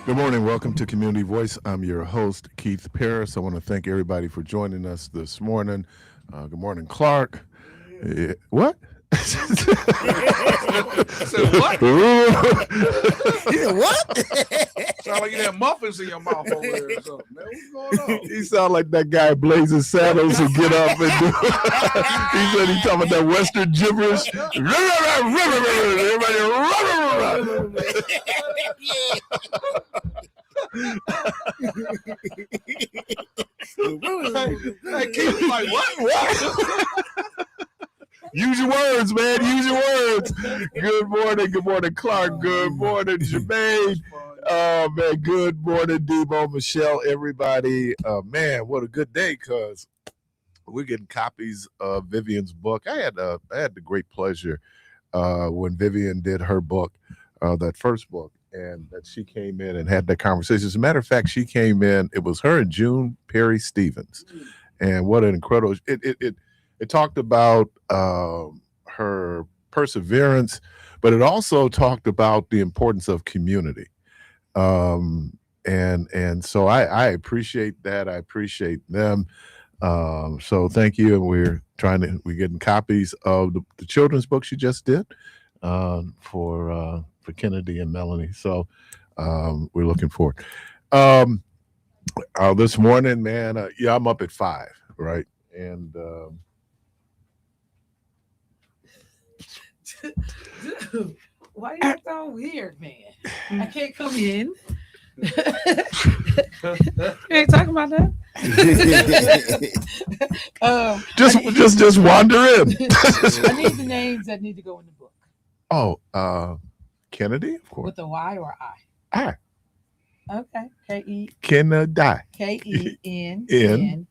Good morning. Welcome to Community Voice. I'm your host, Keith Parris. I want to thank everybody for joining us this morning. Good morning, Clark. What? I said, what? You said what? Sound like you had muffins in your mouth over there or something. Man, what's going on? He sound like that guy blazing saddles and get up and do. He said he talking about that Western gibberish. Hey, Keith was like, what? Use your words, man. Use your words. Good morning. Good morning, Clark. Good morning, Jermaine. Oh, man. Good morning, Debo, Michelle, everybody. Man, what a good day, because we're getting copies of Vivian's book. I had the great pleasure when Vivian did her book, that first book, and that she came in and had that conversation. As a matter of fact, she came in. It was her and June Perry Stevens. And what an incredible it talked about her perseverance, but it also talked about the importance of community. And so I appreciate that. I appreciate them. So thank you. And we're getting copies of the children's book she just did for Kennedy and Melanie. So we're looking forward. This morning, man, I'm up at 5, right? And Dude, why you act all weird, man? I can't come in. You ain't talking about that. just wander in. I need the names that need to go in the book. Oh, Kennedy, of course. With a Y or I? I. Okay. Kennedy. Kenndi.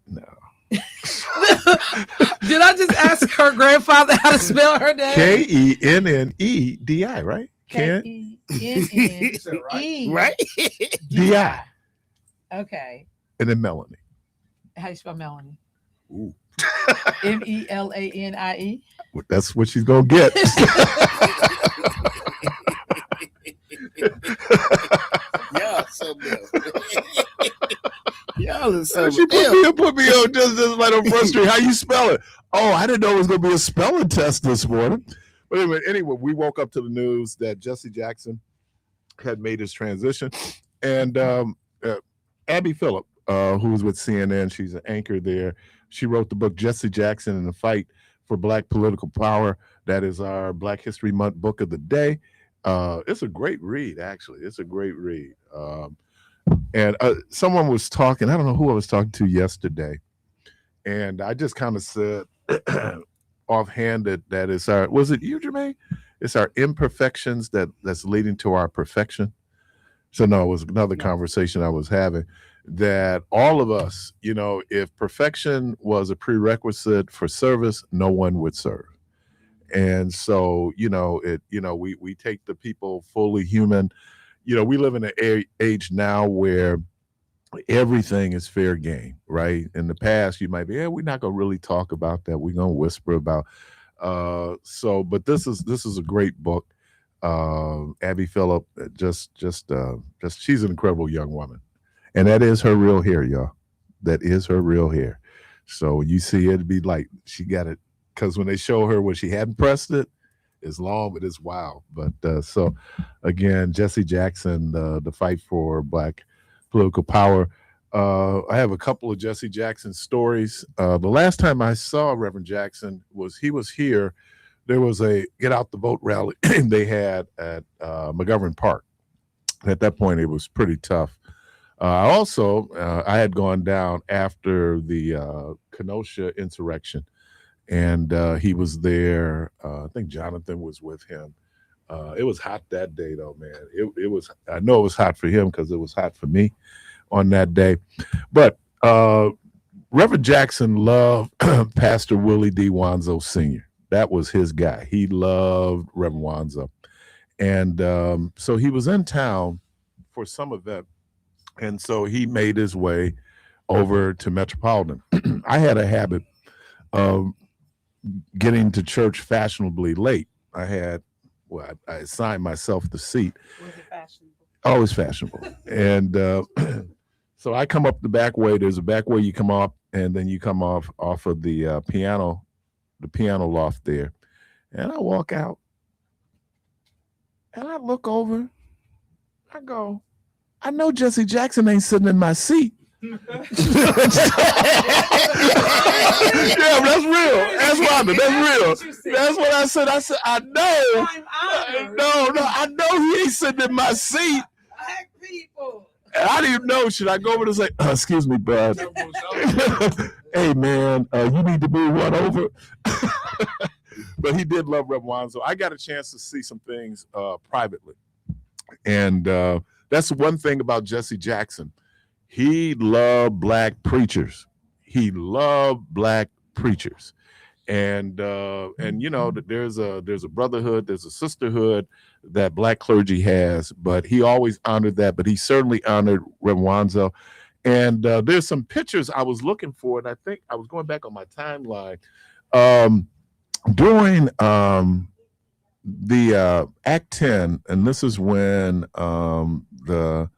No. Did I just ask her grandfather how to spell her name? Kennedi, right? Kenni. Right? Di. Okay. And then Melanie. How do you spell Melanie? Ooh. Melanie. That's what she's gonna get. Y'all something else. Y'all is She something else. put me on just right on frustrated. How you spell it? Oh, I didn't know it was gonna be a spelling test this morning. But anyway, we woke up to the news that Jesse Jackson had made his transition, and Abby Phillip, who was with CNN, she's an anchor there. She wrote the book Jesse Jackson and the Fight for Black Political Power. That is our Black History Month book of the day. It's a great read, actually. It's a great read. And someone was talking, I don't know who I was talking to yesterday, and I just kind of said offhanded that it's our, was it you, Jermaine? It's our imperfections that's leading to our perfection. So no, it was another conversation I was having, that all of us, if perfection was a prerequisite for service, no one would serve. And so, we take the people fully human. We live in an age now where everything is fair game, right? In the past, you might be, we're not gonna really talk about that. We're gonna whisper about. But this is a great book. Abby Phillip, just she's an incredible young woman, and that is her real hair, y'all. That is her real hair. So when you see it, it'd be like she got it, because when they show her when she hadn't pressed it, it's long, but it's wild. But so again, Jesse Jackson, the fight for Black political power. I have a couple of Jesse Jackson stories. The last time I saw Reverend Jackson he was here. There was a Get Out the Vote rally they had at McGovern Park. At that point, it was pretty tough. I had gone down after the Kenosha insurrection, and he was there. I think Jonathan was with him. It was hot that day, though, man. It was. I know it was hot for him because it was hot for me on that day. But Reverend Jackson loved Pastor Willie D. Wanzo Sr. That was his guy. He loved Reverend Wanzo. And so he was in town for some event. And so he made his way over to Metropolitan. I had a habit of getting to church fashionably late. I had well, I assigned myself the seat. Was it fashionable? Always fashionable. And so I come up the back way. There's a back way you come up, and then you come off of the piano loft there. And I walk out, and I look over. I go, I know Jesse Jackson ain't sitting in my seat. Yeah, that's real. That's Robin. That's real. That's what I said. I said, I know. No, I know he ain't sitting in my seat. Black people. And I didn't even know. Should I go over and say, excuse me, bud? Hey, man, you need to move one over. But he did love Reverend Wanzo. I got a chance to see some things privately. And that's one thing about Jesse Jackson. He loved black preachers. And you know, there's a brotherhood, there's a sisterhood that black clergy has, but he always honored that. But he certainly honored Reverend Wanzo. And there's some pictures I was looking for, and I think I was going back on my timeline during the Act 10, and this is when the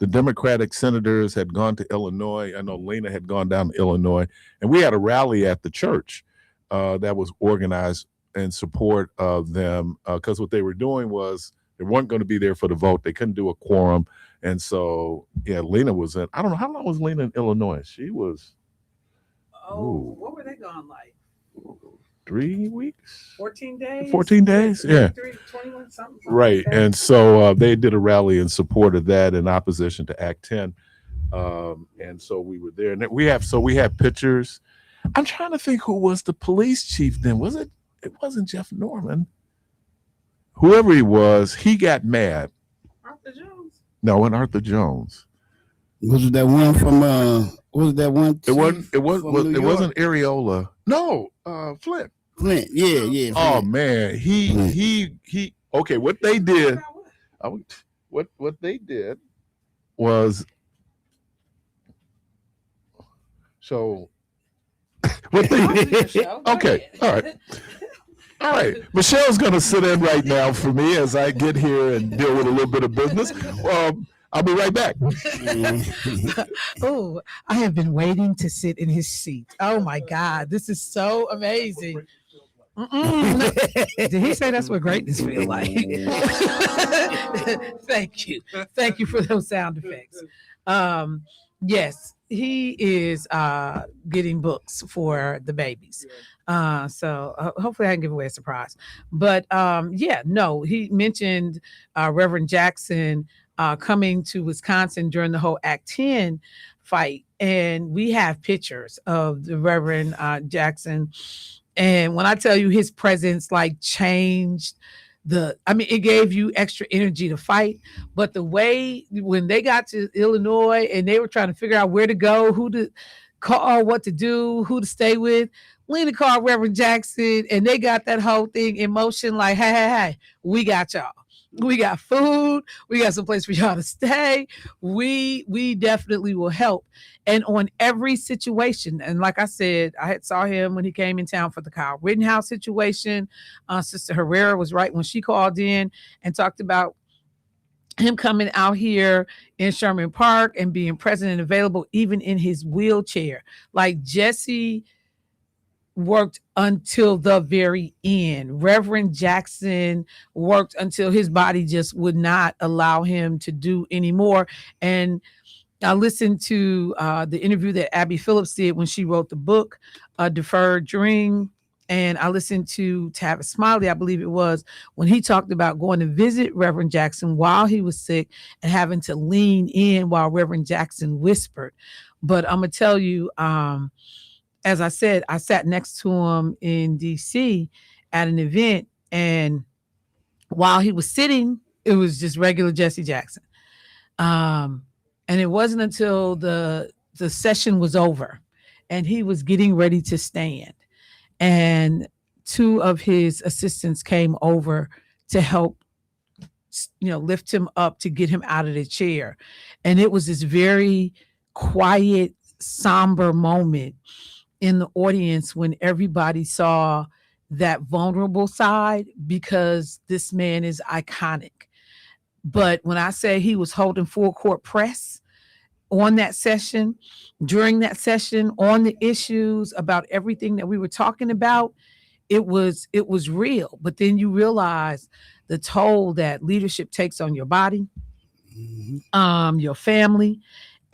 Democratic senators had gone to Illinois. I know Lena had gone down to Illinois, and we had a rally at the church that was organized in support of them, because what they were doing was they weren't going to be there for the vote. They couldn't do a quorum. And so, yeah, Lena was in, I don't know, how long was Lena in Illinois? She was. What were they gone like? 3 weeks? 14 days? 14 days, yeah. 21 something. Right. Like and so they did a rally in support of that in opposition to Act 10. And so we were there. And we have pictures. I'm trying to think who was the police chief then. It wasn't Jeff Norman. Whoever he was, he got mad. Arthur Jones? No, and Arthur Jones. Was it that one from was that one? It wasn't Areola. No, Flint. Flint, yeah. Oh Flint. man, he okay, what they did what they did was so what they okay, all right. Michelle's gonna sit in right now for me as I get here and deal with a little bit of business. I'll be right back. Oh, I have been waiting to sit in his seat. Oh my God, this is so amazing. Did he say that's what greatness feels like? Thank you for those sound effects. Yes, he is getting books for the babies. So hopefully I can give away a surprise. But he mentioned Reverend Jackson coming to Wisconsin during the whole Act 10 fight. And we have pictures of the Reverend Jackson. And when I tell you his presence like changed it gave you extra energy to fight. But the way when they got to Illinois and they were trying to figure out where to go, who to call, what to do, who to stay with, Lena called Reverend Jackson and they got that whole thing in motion like, hey, we got y'all. We got food. We got some place for y'all to stay. We definitely will help. And on every situation, and like I said, I saw him when he came in town for the Kyle Rittenhouse situation. Sister Herrera was right when she called in and talked about him coming out here in Sherman Park and being present and available, even in his wheelchair. Like Jesse worked until the very end. Reverend Jackson worked until his body just would not allow him to do anymore. And I listened to the interview that Abby Phillips did when she wrote the book, Deferred Dream. And I listened to Tavis Smiley, I believe it was, when he talked about going to visit Reverend Jackson while he was sick and having to lean in while Reverend Jackson whispered. But I'm going to tell you, as I said, I sat next to him in DC at an event, and while he was sitting, it was just regular Jesse Jackson. And it wasn't until the session was over and he was getting ready to stand, and two of his assistants came over to help, lift him up to get him out of the chair. And it was this very quiet, somber moment in the audience when everybody saw that vulnerable side because this man is iconic. But when I say he was holding full court press on that session, during that session, on the issues about everything that we were talking about, it was real. But then you realize the toll that leadership takes on your body, your family,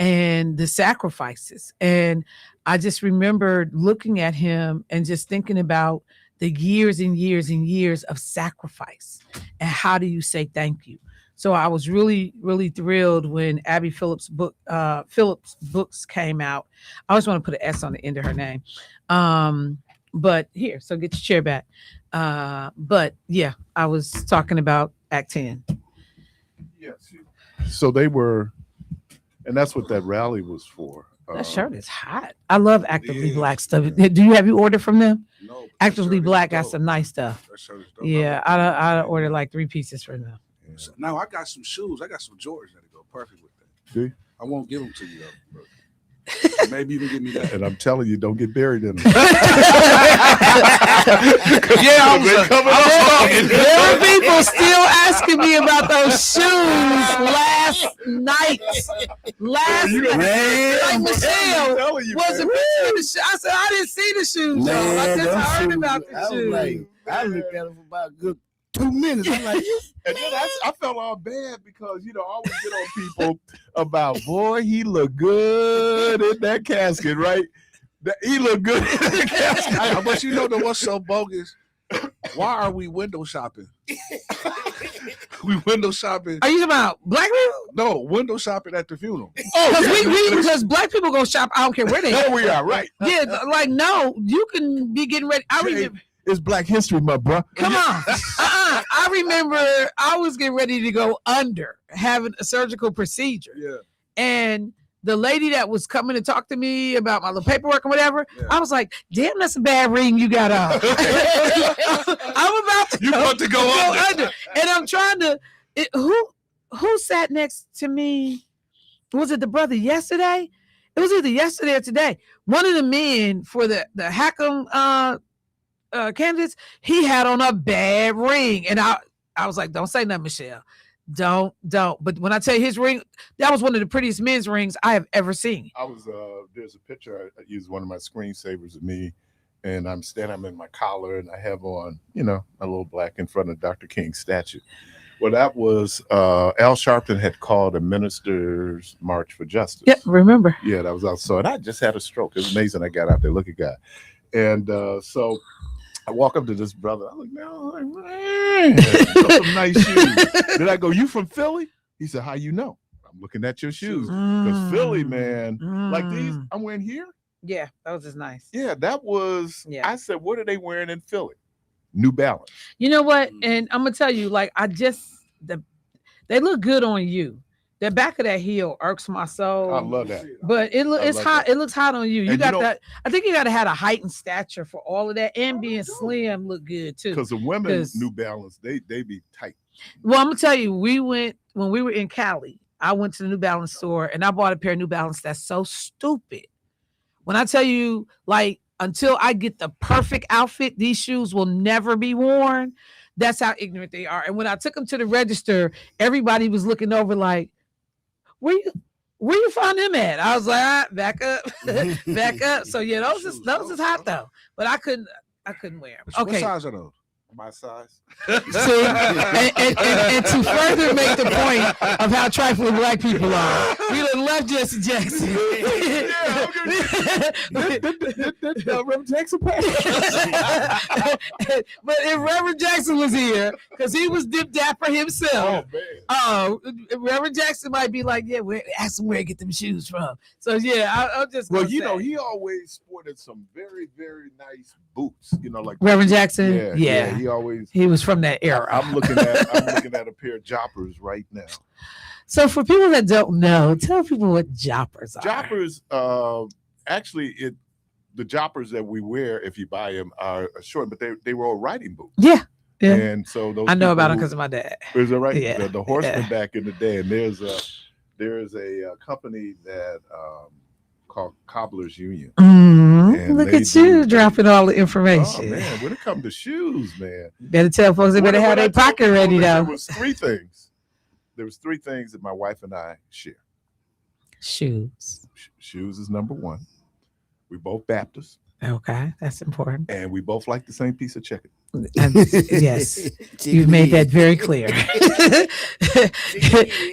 and the sacrifices. And I just remembered looking at him and just thinking about the years and years and years of sacrifice. And how do you say thank you? So I was really, really thrilled when Abby Phillips' books came out. I always want to put an S on the end of her name. But here, so get your chair back. But yeah, I was talking about Act 10. Yes. So they were, and that's what that rally was for. That shirt is hot. I love Actively Black stuff. Have you ordered from them? No. Actively Black got some nice stuff. That shirt is dope. Yeah, I ordered like 3 pieces from them. So now I got some shoes. I got some Jordans that go perfect with that. See? I won't give them to you though. Maybe you can give me that. And I'm telling you, don't get buried in them. Yeah, I was There are people still asking me about those shoes last night. Last night. Like Michelle was a picture of the shoes. I said, I didn't see the shoes, y'all. I just heard about the shoes. I looked at him for about a good 2 minutes. I'm like, And then I felt all bad because, I always get on people about, boy, he looked good in that casket, right? He looked good in that casket. But you know what's so bogus? Why are we window shopping? We window shopping. Are you talking about black people? No, window shopping at the funeral. Because black people go shop. I don't care where they There go. we are, right? Yeah, like no, you can be getting ready. I remember. It's Black History Month, bro. Come on. I remember I was getting ready to go under having a surgical procedure. Yeah. And the lady that was coming to talk to me about my little paperwork or whatever, I was like, damn, that's a bad ring you got on. I'm about to go under. And I'm trying to, who sat next to me? Was it the brother yesterday? It was either yesterday or today. One of the men for the Hackham candidates, he had on a bad ring. And I was like, don't say nothing, Michelle. Don't. But when I tell you his ring, that was one of the prettiest men's rings I have ever seen. I was, there's a picture, I used one of my screensavers of me, and I'm in my collar, and I have on, a little black in front of Dr. King's statue. Well, that was, Al Sharpton had called a minister's march for justice. Yep, remember. Yeah, that was outside. I just had a stroke. It was amazing. I got out there. Look at God. And so I walk up to this brother. I look down, man, those some nice shoes. Then I go, you from Philly? He said, how you know? I'm looking at your shoes. Because Philly, man, like these I'm wearing here. Yeah, that was just nice. Yeah, that was, I said, what are they wearing in Philly? New Balance. You know what? And I'm going to tell you, like, they look good on you. The back of that heel irks my soul. I love that. But it's hot. That. It looks hot on you. You And got that. I think you got to have a heightened stature for all of that, and being slim look good too. Because the women New Balance, they be tight. Well, I'm gonna tell you, when we were in Cali, I went to the New Balance store and I bought a pair of New Balance that's so stupid. When I tell you, like, until I get the perfect outfit, these shoes will never be worn. That's how ignorant they are. And when I took them to the register, everybody was looking over like, where you find them at? I was like, back up, back up. So yeah, those is hot though. But I couldn't wear them. Okay. What size are those? My size. See, and to further make the point of how trifling black people are, we done left Jesse Jackson. Reverend Jackson. But if Reverend Jackson was here, because he was dip dapper himself, Reverend Jackson might be like, yeah, ask him where to get them shoes from. So yeah, I'll just. Well, he always sported some very, very nice boots. Like Reverend Jackson. Yeah. He was from that era. I'm looking at a pair of joppers right now. So for people that don't know, tell people what joppers are. Joppers, actually, the joppers that we wear, if you buy them, are short, but they were all riding boots. Yeah. And so those I know about them because of my dad. Is that right? Yeah. The horsemen back in the day, and there's a company that called Cobblers Union. And Look they at you do- dropping all the Oh information. man, when it comes to shoes, man. Better tell folks they better have their pocket ready There though. was three things. There was three things that my wife and I share. Shoes. Shoes is number one. We both Baptists, Okay, that's important. and we both like the same piece of chicken. Yes, you've made that very clear.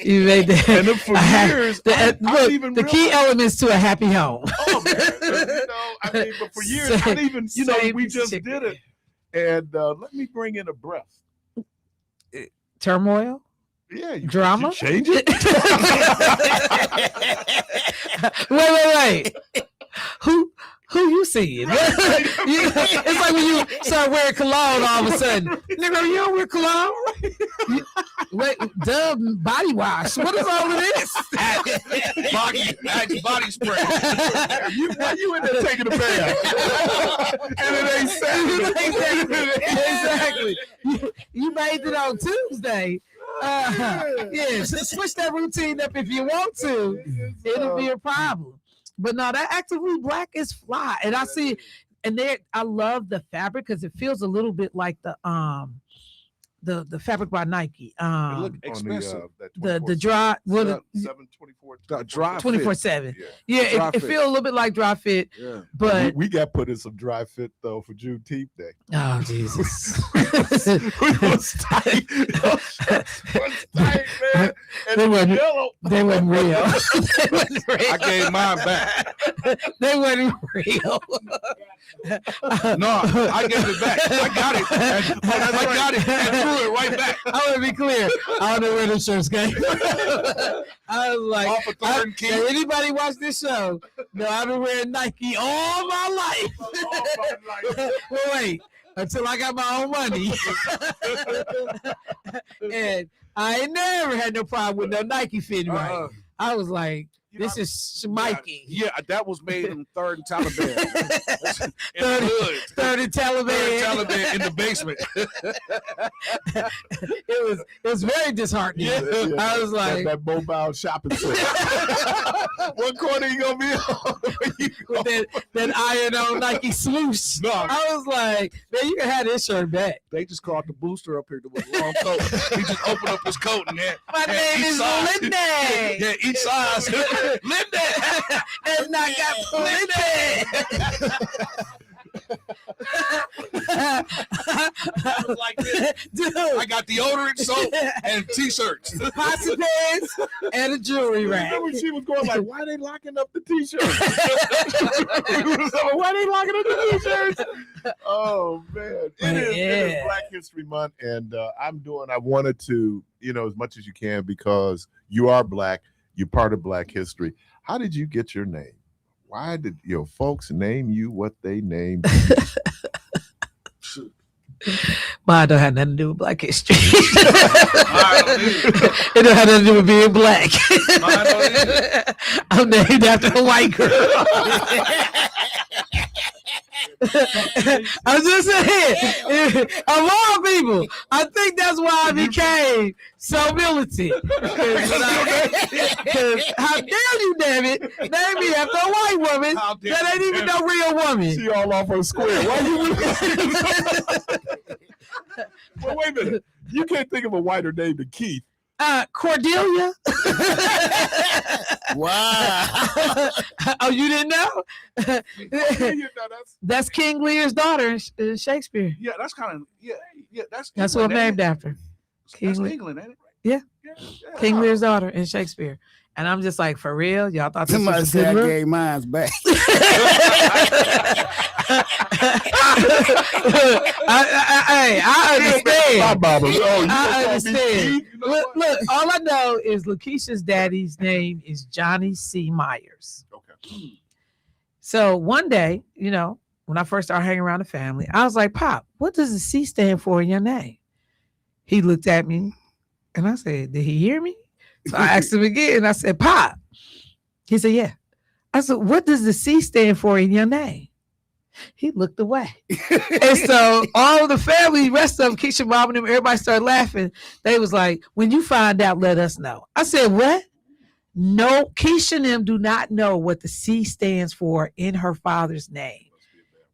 You made that. And then for years, I Look, didn't even the key realize- elements to a happy home. Oh man, I mean, but for years, I didn't even, Same we piece of just chicken. did it. And let me bring in a breath. Turmoil, Yeah, you drama. you change it. Wait. Who you seeing? It's like when you start wearing cologne all of a sudden. Nigga, you don't wear cologne? Wait, body wash. What is all of this? body spray. Why you in there taking a bath? And it ain't Exactly. You made it on Tuesday. Yeah, just switch that routine up if you want to. It'll be a problem. But no, that actively black is fly, and I see, and there I love the fabric because it feels a little bit like the fabric by Nike. It look expensive. The dry 724 Dry 24/7. Yeah. Yeah, Dry it fit. feel a little bit like dry fit, Yeah. but we got put in some dry fit though for Juneteenth Day. oh Jesus. We was tight. Was tight, man. And They it was wasn't- yellow. They wasn't real. They wasn't real. I gave mine back. They wasn't real. No, I gave it back. I got it. I got it and threw it right back. I want to be clear. I don't know where the shirts came from. I was like, Off of Third and King. if anybody watch this show, no, I've been wearing Nike all my life. Wait, until I got my own money. And I ain't never had no problem with no Nike fitting right. I was like, this is Mikey. Yeah, that was made in Third and Taliban. In Third- the hood. Third and Third Taliban. and Taliban in the basement. It was very disheartening. I was like, that mobile shopping center. What corner you gonna be on? with that iron on Nike swoosh. No. I was like, man, you can have this shirt back. They just called the booster up here with a long coat. He just opened up his coat and had My name each is size. Linda. Yeah, each size. Linda. And I got Linda. I was like this. Dude, I got deodorant, soap, and t-shirts. posse pants and a jewelry rack. Remember she was going like, why they locking up the t-shirts? Why they locking up the t-shirts? Oh man, it is Black History Month, and I wanted to, as much as you can, because you are Black, you're part of Black history. How did you get your name? Why did your folks name you what they named you? Mine don't have nothing to do with Black history. Mine don't either. It don't have nothing to do with being Black. Mine don't either. I'm named after a white girl. I'm just saying, of all people, I think that's why I became so militant. Because how dare you, damn it, name me after a white woman How dare that ain't you, even damn no real woman. She all off her square. Why you? Well, wait a minute. You can't think of a whiter name than Keith. Cordelia. Wow. Oh, you didn't know? That's King Lear's daughter in Shakespeare. Yeah, that's kind of That's That's what I'm England, named after. ain't it? That's King Lear. England, ain't it? Yeah. Yeah. King Lear's daughter in Shakespeare. And I'm just like, for real? Y'all thought this Somebody was a said I good look? gave mine back. I understand. Baba. Oh, I understand. You know what? Look, all I know is Lakeisha's daddy's name is Johnny C. Myers. Okay. So one day, when I first started hanging around the family, I was like, Pop, what does the C stand for in your name? He looked at me and I said, did he hear me? So I asked him again and I said, Pop. He said, yeah. I said, what does the C stand for in your name? He looked away. And so all of the family, rest of them, Keisha, Mom, and them, everybody started laughing. They was like, when you find out, let us know. I said, what? No, Keisha and them do not know what the C stands for in her father's name.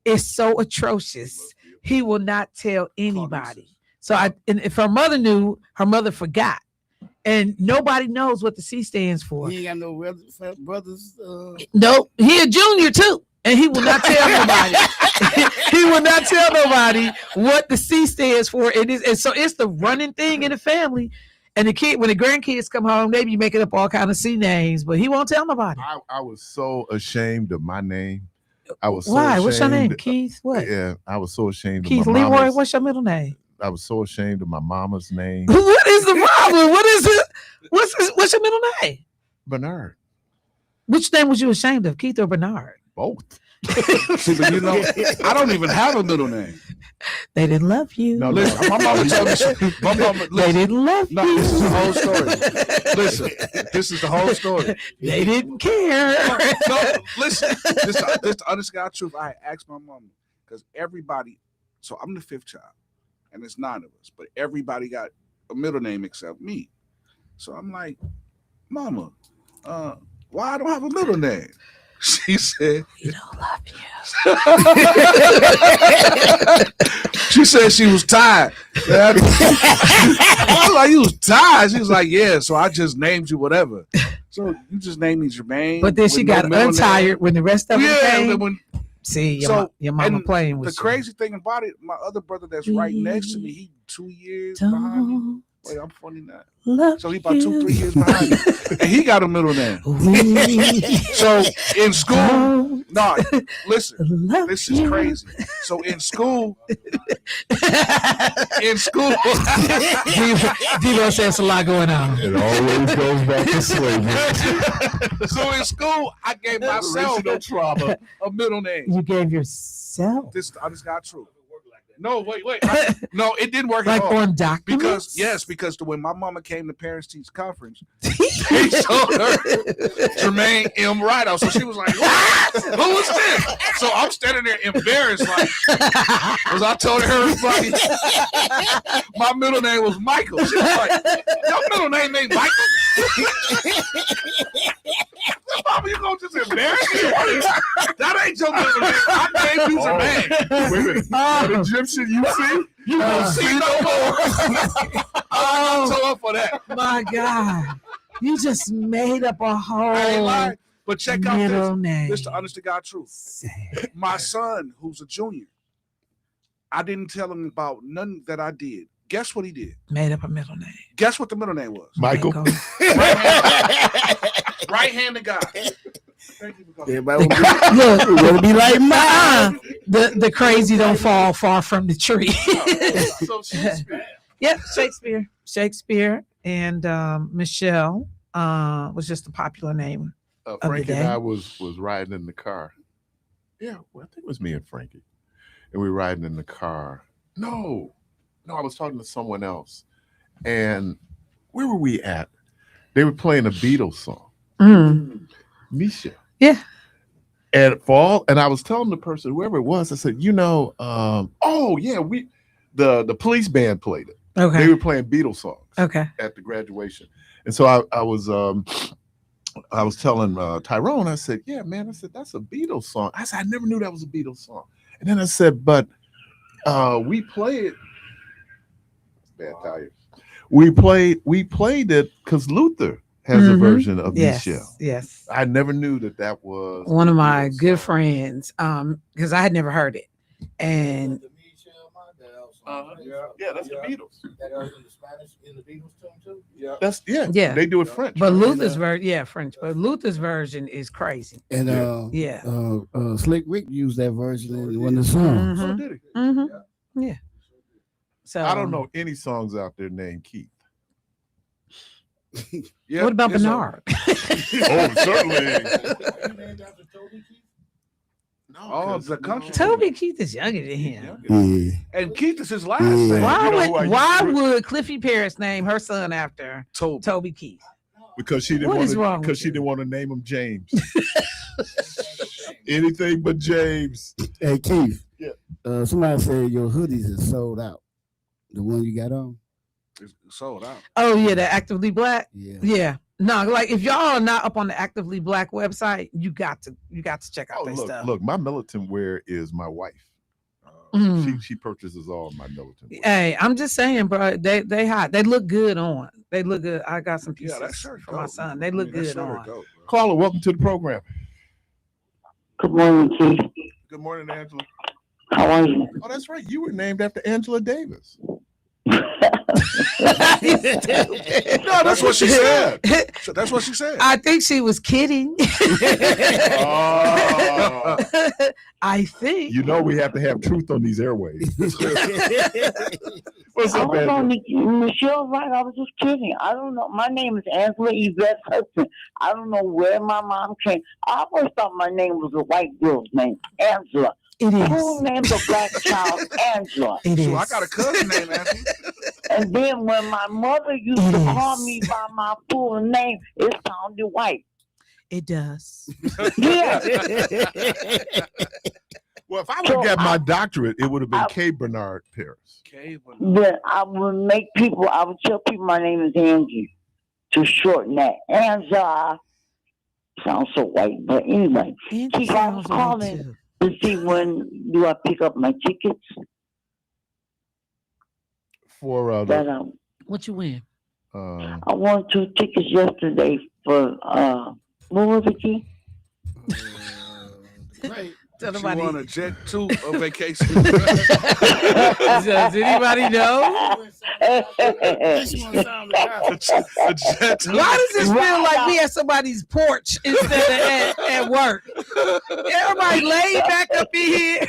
It's so atrocious. He will not tell anybody. So and if her mother knew, her mother forgot. And nobody knows what the C stands for. He ain't got no brothers. Nope, he a junior too, and he will not tell nobody. He will not tell nobody what the C stands for. And so it's the running thing in the family. And the kid, when the grandkids come home, they be making up all kind of C names, but he won't tell nobody. I was so ashamed of my name. I was so Why? What's your name? ashamed- Keith? What? Yeah, I was so ashamed Keith of my Leroy? mama's. What's your middle name? I was so ashamed of my mama's name, What is the problem? What is it? What's your middle name? Bernard. Which name was you ashamed of, Keith or Bernard? Both. See, but I don't even have a middle name. They didn't love you. No, Listen, my mama told me. My mama, They didn't love no, you. this is the whole story. Listen, this is the whole story. They didn't care. No, listen. This the honest God truth. I asked my mama because everybody. So I'm the fifth child, and it's 9 of us, but everybody got a middle name except me. So I'm like, Mama, why I don't have a middle name? She said, We don't love you. she said she was tired. I was like, you was tired? She was like, yeah. So I just named you whatever. So you just named me Jermaine. But then she with no got middle untired name. when the rest of them Yeah, came. when, See, your, So, your mama and playing with the you. crazy thing about it, my other brother that's right next to me, he 2 years behind me. Don't Wait, I'm funny now. love So he about 2-3 years behind me, and he got a middle name. you. So in school, Don't no, listen, love this is you. crazy. So in school, Devo says a lot going on. It always goes back to slavery. so in school, I gave myself Original trauma. a middle name. You gave yourself I just got true. No, wait. No, it didn't work like at all. on documents. Because when my mama came to parents teacher conference, they showed her Jermaine M. Rideout. So she was like, what? Who was this? So I'm standing there embarrassed, like, because I told everybody my middle name was Michael. She was like, your middle name ain't Michael? Mama, you gonna just embarrass me? That ain't your middle name. I gave you Jermaine. Wait a minute. That Egyptian you see? You don't see no more. I'm so up for that. My God, you just made up a I ain't whole lying. But check out middle this. name. This is the honest to God truth. My son, who's a junior, I didn't tell him about nothing that I did. Guess what he did? Made up a middle name. Guess what the middle name was? Michael. Right-handed guy. Thank you for coming. Everybody Look, will be like mine. the crazy don't fall far from the tree. So Shakespeare. Yep, Shakespeare, and Michelle was just a popular name. Frankie and day. I was riding in the car. Yeah, well, I think it was me and Frankie. And we were riding in the car. No, I was talking to someone else. And where were we at? They were playing a Beatles song. Misha. Yeah. And I was telling the person, whoever it was, I said, oh yeah, the police band played it. Okay. They were playing Beatles songs Okay. at the graduation. And so I was telling Tyrone, I said, yeah, man, I said, that's a Beatles song. I said, I never knew that was a Beatles song. And then I said, but we played bad tires. We played it because Luther has a version of Yes. Michelle. Yes. I never knew that was One of my Beatles good song. friends, because I had never heard it. And Yeah, that's the Beatles. in the Beatles too. That's Yeah. They do it French. but right? Luther's version, French, but Luther's version is crazy. And Yeah. Slick Rick used that version in one of the songs. So Mhm. did he? Mm-hmm. Yeah. So I don't know any songs out there named Keith. Yeah, What about it's Bernard? Oh, certainly. No, Oh, 'cause, the country. Toby Keith is younger than him. Yeah. And Keith is his last Yeah. name. Why You know who I would used to- would Cliffy Parris name her son after Toby. Toby Keith? Because she didn't What want is wrong with she you? didn't want to name him James. Anything but James. Hey Keith. Yeah. Somebody said your hoodies is sold out. The one you got on. It's sold out. Oh yeah, the actively black. Yeah. Yeah. No, like if y'all are not up on the Actively Black website, you got to check out Oh, their stuff. look, my militant wear is my wife. Mm. She purchases all my militant wear. Hey, I'm just saying, bro. They hot. They look good on. They look good. I got some pieces that shirt for my dope. son. They look good on. Dope, Caller, welcome to the program. Good morning, Keith. Good morning, Angela. How are you? Oh, that's right. You were named after Angela Davis. No, that's what she said. So that's what she said. I think she was kidding. Oh. I think. You know we have to have truth on these airways. What's I up, was Angela? on Michelle, right? I was just kidding. I don't know. My name is Angela Yvette Hudson. I don't know where my mom came. I always thought my name was a white girl's name, Angela. It is. Who named a black child Angela? It is. So I got a cousin named Angela. And then when my mother used to call me by my full name, it sounded white. It does. Yeah. Well, if I would have got my doctorate, it would have been K. Bernard Parris. Then I would tell people my name is Angie to shorten that. Angela sounds so white, but anyway. Angie Keith, I was sounds white calling too. to see when do I pick up my tickets For that What you win? I won 2 tickets yesterday for what was it, Keith? Right. Tell She nobody. won a jet to a vacation. Does anybody know? This one sounded A jet to Why does this feel like we at somebody's porch instead of at work? Everybody laid back up in here,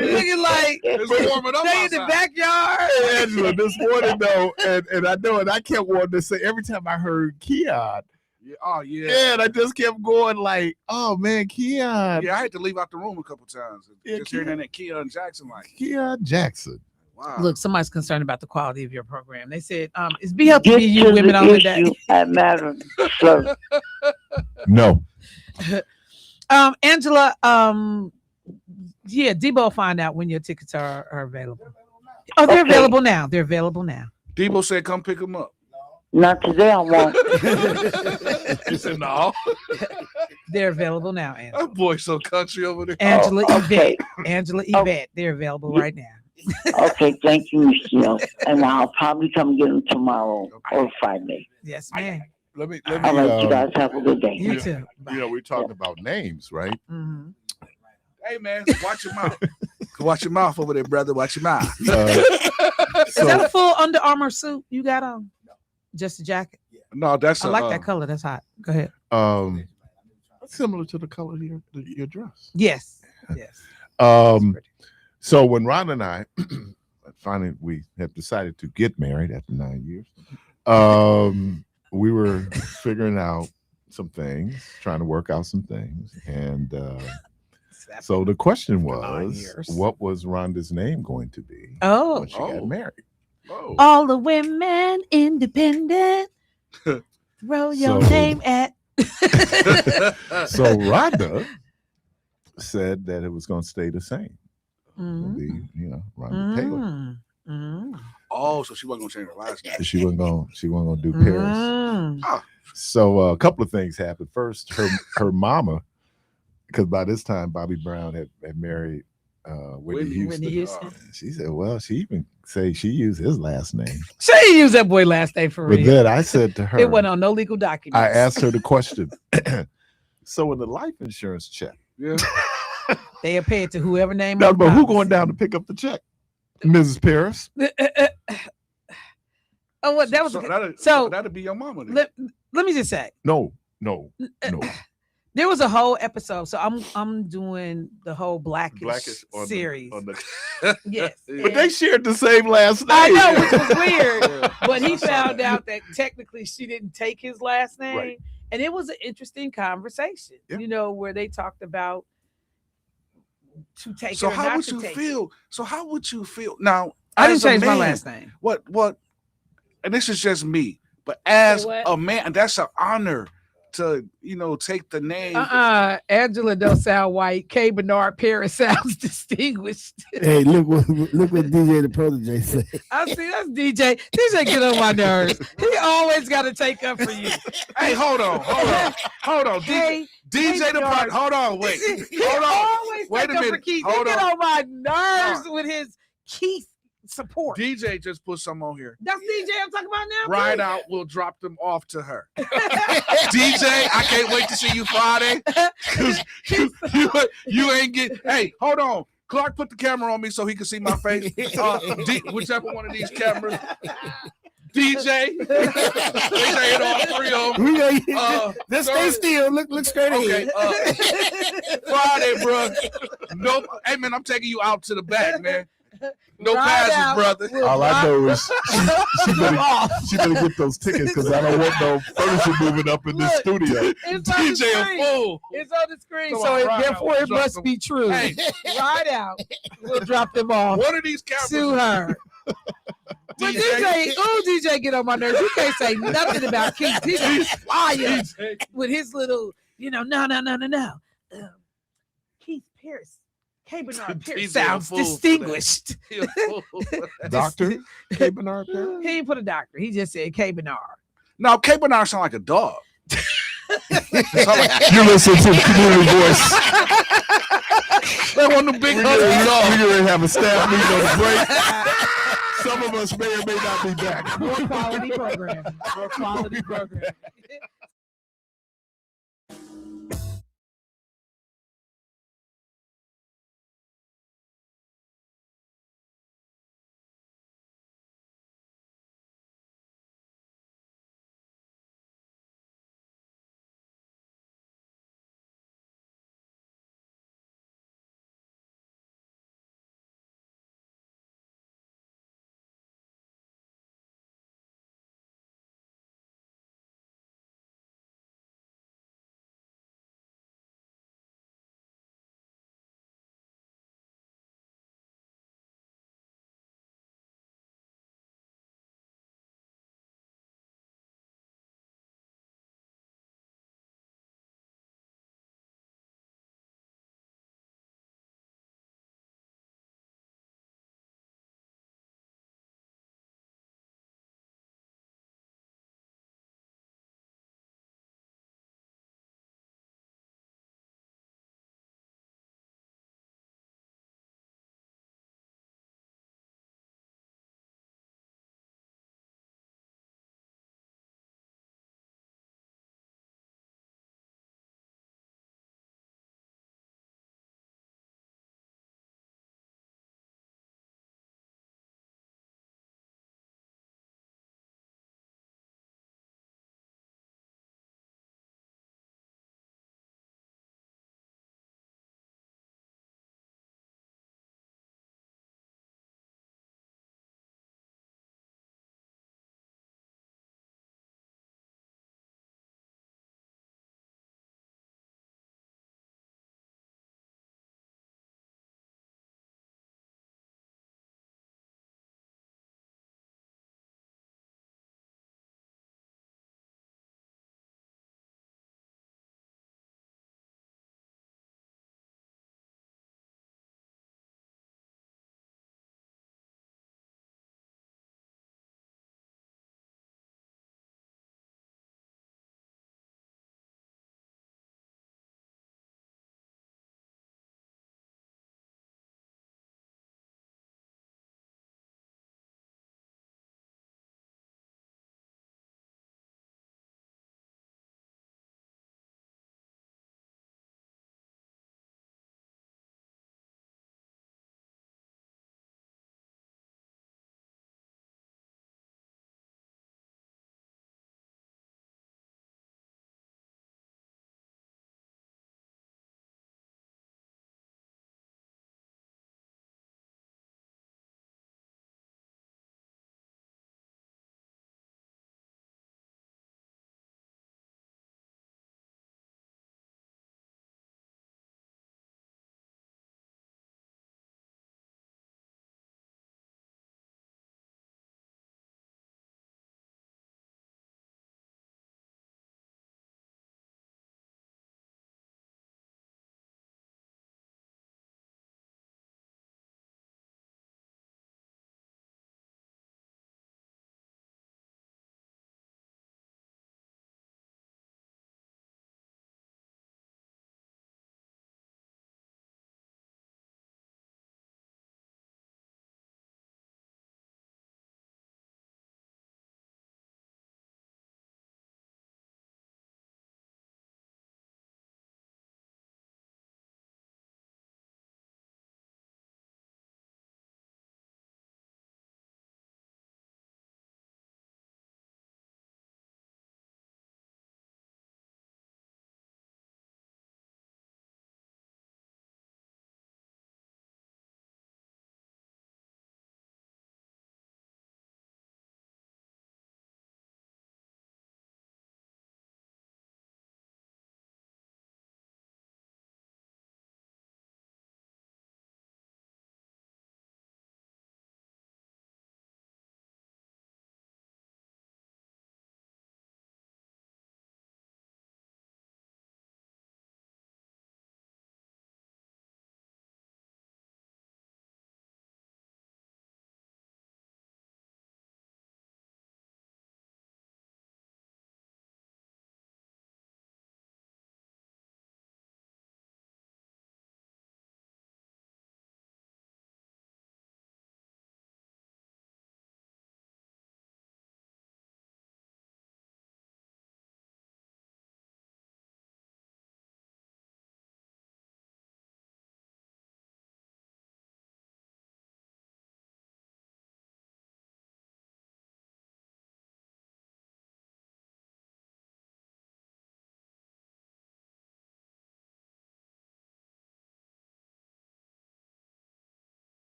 looking like It's warming up they in the outside. backyard. Hey, Angela, this morning though, and I know, and I kept wanting to say every time I heard Keon, Yeah. Oh yeah. yeah, and I just kept going like, oh man, Keon, Yeah, I had to leave out the room a couple times. Yeah, Just hearing that Keon Jackson, like, Keon Jackson. wow. Look, somebody's concerned about the quality of your program. They said, "Is Be Healthy Get Be You to Women the on the Day?" issue that matters, sir. No, Angela, yeah, Debo will find out when your tickets are available. Oh, they're Okay. available now. They're available now. Debo said, "Come pick him up." Not today, I won't. He said, "No." They're available now, Angela. That boy so country over there. Angela okay. Yvette. Angela Yvette. They're available right now. Okay, thank you, Michelle. And I'll probably come get them tomorrow or Friday. Yes, ma'am. let me. All right, you guys have a good day. You Yeah. too. Bye. You know, we're talking about names, right? Mhm. Hey man, watch your mouth. Watch your mouth over there, brother. Watch your mouth. Is that So a full Under Armour suit you got on? Just a jacket. No, that's I like that color. That's hot. Go ahead. similar to the color of your dress. Yes. Yes. So when Ron and I finally we have decided to get married after 9 years, we were figuring out some things, trying to work out some things, and so the question was, what was Rhonda's name going to be when she got married? Oh. All the women independent. Throw your name at. So Rhonda said that it was going to stay the same. It'll be, Rhonda Taylor. Oh, so she wasn't gonna change her last name. She wasn't gonna do Parris. So a couple of things happened. First, her mama, because by this time Bobby Brown had married Whitney Houston. She said, well, she even say she used his last name. She used that boy last name for real. But then I said to her, it wasn't on no legal documents. I asked her the question. So in the life insurance check, they pay it to whoever name. Now, but who going down to pick up the check? Mrs. Parris. Oh, what that was that'd be your mama. Then. Let me just say. No. There was a whole episode, so I'm doing the whole Blackish series. Yes, but they shared the same last name. I know, which was weird. But he found out that technically she didn't take his last name, Right. and it was an interesting conversation. Yeah. Where they talked about to take. So it or how not would to you take feel? It. So how would you feel now? I didn't as a change my man, last name. What? And this is just me. But as Say what? a man, and that's an honor to take the name. Angela don't sound white. K. Bernard Parris sounds distinguished. Hey, look what DJ the Protege said. I see that's DJ. DJ get on my nerves. He always got to take up for you. Hey, hold on. Hey, DJ the Bernard. Hold on, wait. He Hold on. always Wait take a up minute. for Keith. Hold He get on. on my nerves with his Keith support. DJ just put some on here. That's DJ I'm talking about now. Ride too. Out will drop them off to her. DJ, I can't wait to see you Friday. Cause you ain't get. Hey, hold on. Clark put the camera on me so he can see my face. Whichever one of these cameras. DJ, they hit all three of them. Just stay still. Look straight Okay, ahead. Friday, bro. Nope. Hey, man, I'm taking you out to the back, man. No Ride passes, Out brother. will All I drop know is off. she better get those tickets because I don't want no furniture moving up in the Look. studio. It's on the DJ a screen. fool. It's on the screen, So so Ride Out therefore will it drop must them. be true. Hey. Ride Out. We'll drop them off One of these cameras. to her. But DJ get on my nerves. You can't say nothing about Keith. He's on fire with his little, no. Keith Parris. K. Bernard Parris DJ a sounds fool for that. distinguished. He a fool. Doctor K. Bernard Parris? He ain't put a doctor. He just said K. Bernard. No, K. Bernard sound like a dog. You listen to the community voice. That one of the big We're husky dogs. going to have a staff meeting on the break. Some of us may or may not be back. More quality program. More quality program.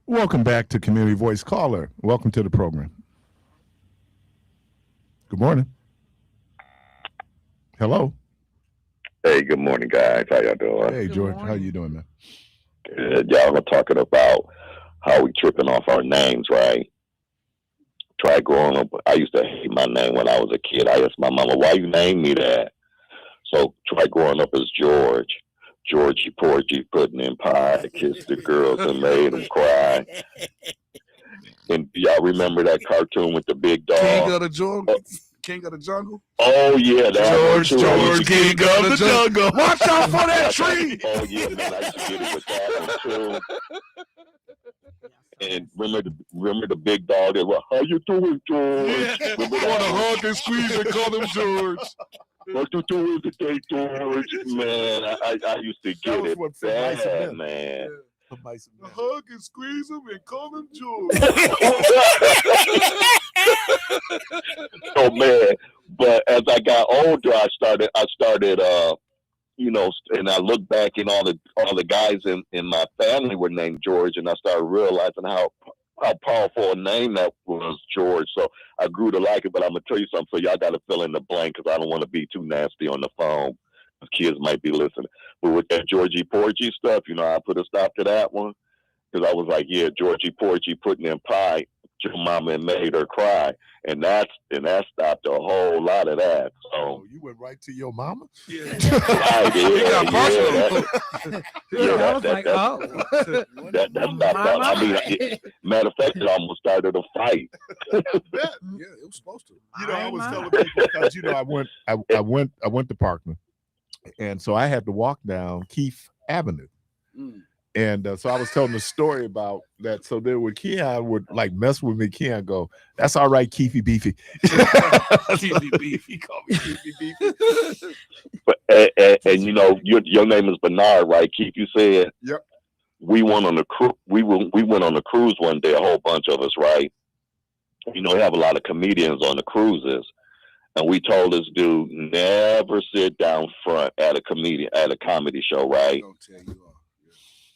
Welcome back to Community Voice Caller. Welcome to the program. Good morning. Hello. Hey, good morning, guys. How y'all doing? Hey, Good George. How morning. you doing, man? Good. Y'all are talking about how we tripping off our names, right? Try growing up. I used to hate my name when I was a kid. I asked my mama, why you name me that? So try growing up as George. Georgie Porgy pudding in pie, kissed the girls and made them cry. And y'all remember that cartoon with the big dog? King of the jungle. King of the jungle. Oh yeah, that one too. I used to King of the jungle. Watch out for that tree. Oh yeah, man, I used to get it with that one too. And remember the big dog that was, how you doing, George? Yeah. Remember Want to that? hug and squeeze and call him George. What you doing today, George? Man, I used to That get was it what from Mice and bad, Men. man. Hug and squeeze him and call him George. Oh man, but as I got older, I started, you know, and I look back and all the guys in my family were named George, and I started realizing how powerful a name that was, George. So I grew to like it. But I'm gonna tell you something. So y'all got to fill in the blank because I don't want to be too nasty on the phone. Kids might be listening. But with that Georgie Porgy stuff, you know, I put a stop to that one because I was like, yeah, Georgie Porgy putting in pie. Your mama made her cry, and that stopped a whole lot of that. So Oh, you went right to your mama? Yeah. I did. He got personal. I was like, oh. That stopped. I mean, matter of fact, it almost started a fight. I bet. Yeah, it was supposed to. You know, I was My. telling people because you know I went to Parkland, and so I had to walk down Keith Avenue. And so I was telling the story about that. So then when Keon would like mess with me, Keon go, "That's all right, Keefy Beefy." Keefy Beefy. He called me Keefy Beefy. But and you know, your name is Bernard, right? Keith, you said. Yep. We went on a we went on a cruise one day, a whole bunch of us, right? You know, we have a lot of comedians on the cruises, and we told this dude never sit down front at a comedy show, right? Don't tell you all.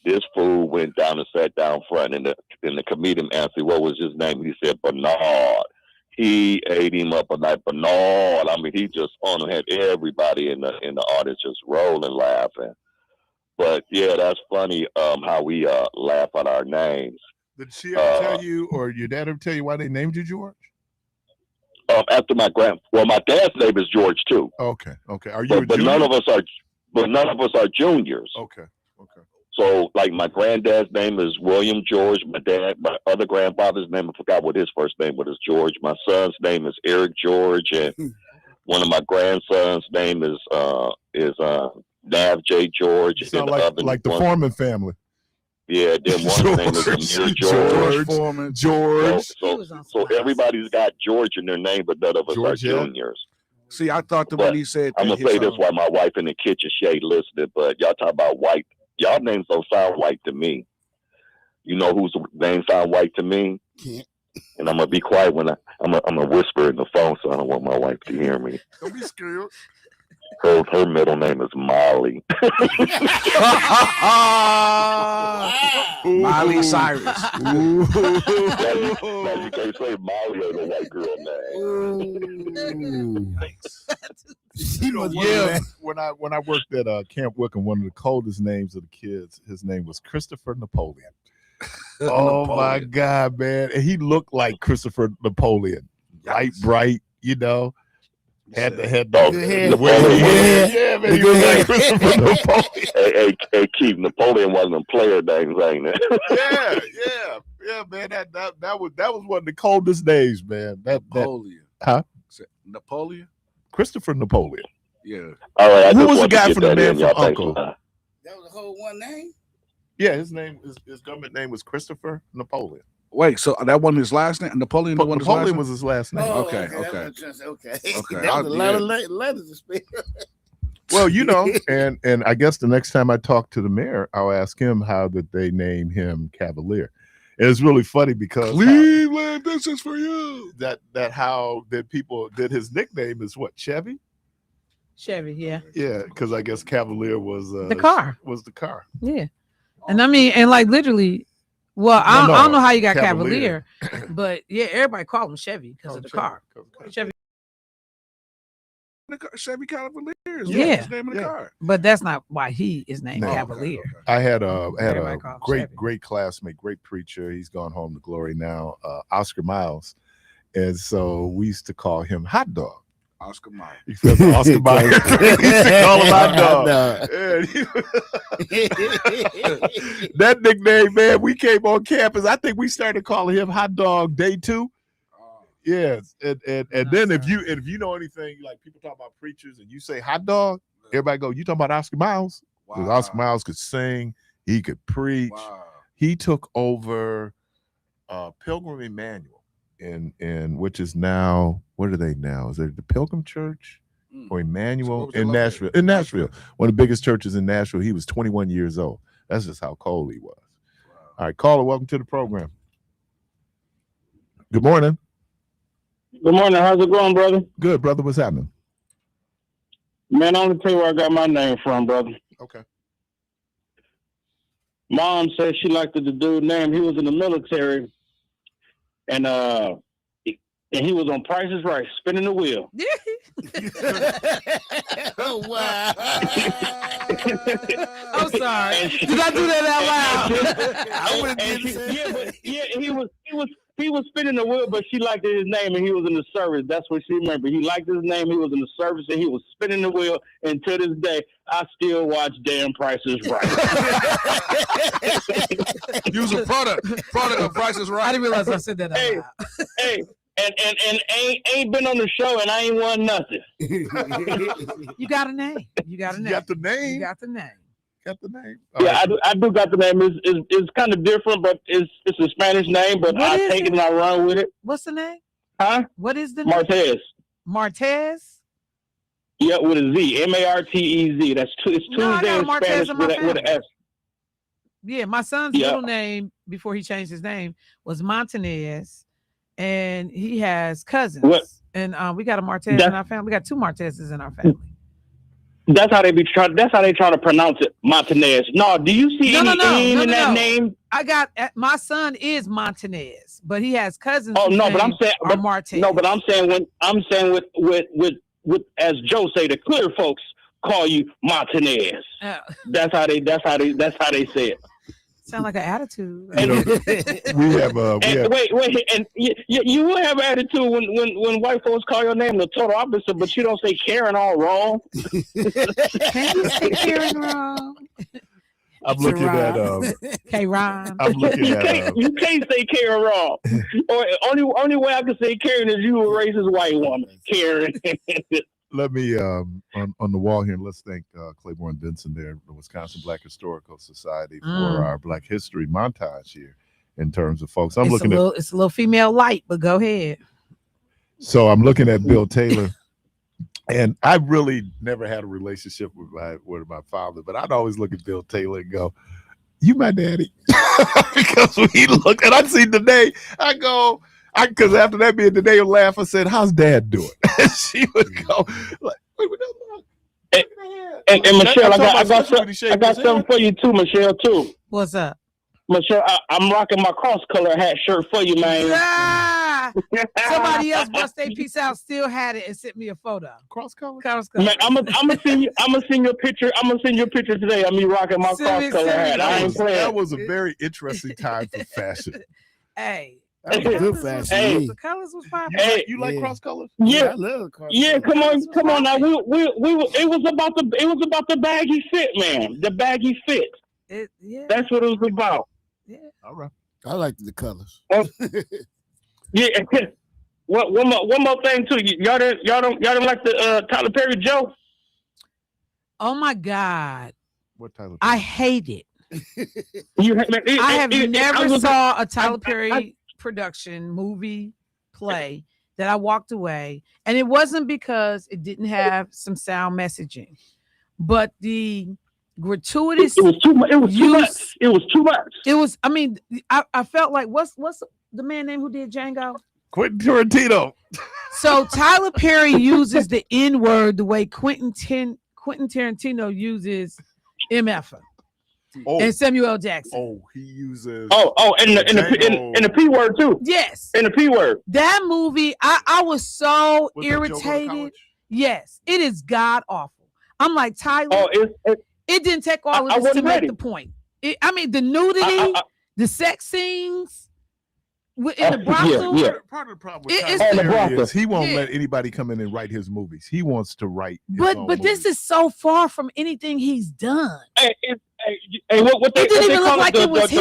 This fool went down and sat down front, and the comedian asked him what was his name. He said Bernard. He ate him up like Bernard. I mean, he just had everybody in the audience just rolling laughing. But yeah, that's funny. How we laugh at our names. Did she ever tell you, or your dad ever tell you why they named you George? After my dad's name is George too. Okay. Are you? But none of us are juniors. Okay. So, like, my granddad's name is William George. My other grandfather's name, I forgot what his first name was, George. My son's name is Eric George, and one of my grandsons' name is Nav J. George. You sound like the Foreman family. Yeah, then one's name is Amir George. Foreman. George. So everybody's got George in their name, but none of us are juniors. See, I thought that when he said that, I'm going to say this while my wife in the kitchen, she ain't listening, but y'all talk about white. Y'all names don't sound white to me. You know whose name sound white to me? Can't. And I'm gonna be quiet when I'm gonna whisper in the phone, so I don't want my wife to hear me. Don't be scared. Her middle name is Molly. Miley Cyrus. Now you can't say Molly ain't a white girl name. You know, yeah. When I worked at Camp Wickham, one of the coldest names of the kids, his name was Christopher Napoleon. Oh my God, man! And he looked like Christopher Napoleon, light, bright, you know. Had the yeah, man. He was like Christopher Napoleon. Hey, Keith, Napoleon one of them player names, ain't it? yeah, man. That was one of the coldest names, man. Napoleon. Napoleon. Christopher Napoleon. Yeah. All right. Who was the guy from the Man from Uncle? That was the whole one name? Yeah, his government name was Christopher Napoleon. Wait, so that wasn't his last name? Napoleon was his last name. Oh, Okay. Okay. That was a lot of letters to spell. Well, you know, and I guess the next time I talk to the mayor, I'll ask him how did they name him Cavalier. And it's really funny because Cleveland, this is for you. That how did people did his nickname is what, Chevy? Chevy, yeah. Yeah, because I guess Cavalier was The car. Was the car. Yeah. And I mean, and like literally Well, I No, don't know how you got Cavalier. Cavalier, but yeah, everybody called him Chevy because of the car. Chevy. Chevy Cavalier is Yeah. his name in the Yeah. car. But that's not why he is named No. Cavalier. Okay. I had a Everybody call him great Chevy. great classmate, great preacher. He's gone home to glory now. Oscar Miles, and so we used to call him Hot Dog. Oscar Mayer. Because Oscar Miles, we used to call him Hot Dog. Dog. And that nickname, man, we came on campus. I think we started calling him Hot Dog day 2. Yes, and then if you know anything, like people talk about preachers, and you say Hot Dog, everybody go, you talking about Oscar Miles? Because Oscar Miles could sing, he could preach. Wow. He took over Pilgrim Emmanuel, in which is now, what are they now? Is it the Pilgrim Church or Emmanuel in Nashville? In Nashville, one of the biggest churches in Nashville. He was 21 years old. That's just how cold he was. Wow. All right, caller, welcome to the program. Good morning. Good morning. How's it going, brother? Good, brother. What's happening? Man, I'm gonna tell you where I got my name from, brother. Okay. Mom said she liked the dude's name. He was in the military, and he was on Price is Right, spinning the wheel. Oh, wow. I'm sorry. Did I do that out loud? I would've And did the same. he was spinning the wheel, but she liked his name, and he was in the service. That's what she remembered. He liked his name. He was in the service, and he was spinning the wheel. And to this day, I still watch damn Price is Right. You was a product of Price is Right. I didn't realize I said that out Hey. loud. Hey, and ain't been on the show, and I ain't won nothing. You got a name. You got a You name. got the name. You got the name. Got the name. Yeah, I do got the name. It's kind of different, but it's a Spanish name. But What I is take it? it and I run with it. What's the name? Huh? What is the name? Martez. Martez? Yeah, with a Z. M-A-R-T-E-Z. That's it's No, I Tuesday got in Martez Spanish in my with an S. Yeah, my son's Yeah. middle name before he changed his name was Montanez, and he has cousins. What? And we got a Martez in our family. We got 2 Martezes in our family. That's how they try to pronounce it, Montanez. No, do you see any N in that name? I got my son is Montanez, but he has cousins. Oh whose no, but I'm names saying are Martez. No, but I'm saying with as Joe say, the clear folks call you Montanez. That's how they say it. Sound like an attitude. You know, we have Wait, and you will have attitude when white folks call your name the total opposite, but you don't say Karen all wrong. Can you say Karen wrong? I'm looking at K-Ron. I'm looking at You can't say Karen wrong. Or only way I can say Karen is you a racist white woman, Karen. let me on the wall here, let's thank Claiborne Benson there, the Wisconsin Black Historical Society, for our Black History montage here in terms of folks. It's a little female light, but go ahead. So I'm looking at Bill Taylor, and I really never had a relationship with my father, but I'd always look at Bill Taylor and go, "You my daddy," because when he looked, and I'd see today, I go. Because after that being the day of laugh, I said, "How's Dad doing?" And she would go, "Like, wait, and Michelle, I got something for you too, Michelle. Too. What's up, Michelle? I'm rocking my cross color hat shirt for you, man. Ah! Somebody else bust their piece out, still had it, and sent me a photo. Cross color. Man, I'm gonna send you a picture. I'm gonna send you a picture today of me rocking my cross color hat. I ain't playing. That was a very interesting time for fashion. Hey. That was good fashion. Hey, the colors was popping. Hey, you like cross colors? Yeah, I love cross yeah. colors. Come on now. It was about the baggy fit, man. The baggy fit. That's what it was about. Yeah. All right. I like the colors. Yeah. One more thing too. Y'all don't like the Tyler Perry Joe? Oh my God. What Tyler Perry? I hate it. I have never saw a Tyler Perry production, movie, play that I walked away, and it wasn't because it didn't have some sound messaging, but the gratuitous. It was too much. It was too much. It was. I mean, I felt like what's the man name who did Django? Quentin Tarantino. So Tyler Perry uses the N-word the way Quentin Tarantino uses MF. Oh, and Samuel L. Jackson. oh, he uses. And the P word too. Yes. And the P word. That movie, I was so Was that Joe Go to irritated. College? Yes, it is god awful. I'm like, Tyler, Oh, it didn't take all I of this to wasn't make ready. the point. I mean, the nudity, the sex scenes in the brothel. yeah. Part of the problem with It's Tyler the Perry brothel. is he won't Yeah. let anybody come in and write his movies. He wants to write. His But own this movies. is so far from anything he's done. Hey, what they It didn't what they even call look like the, it was the,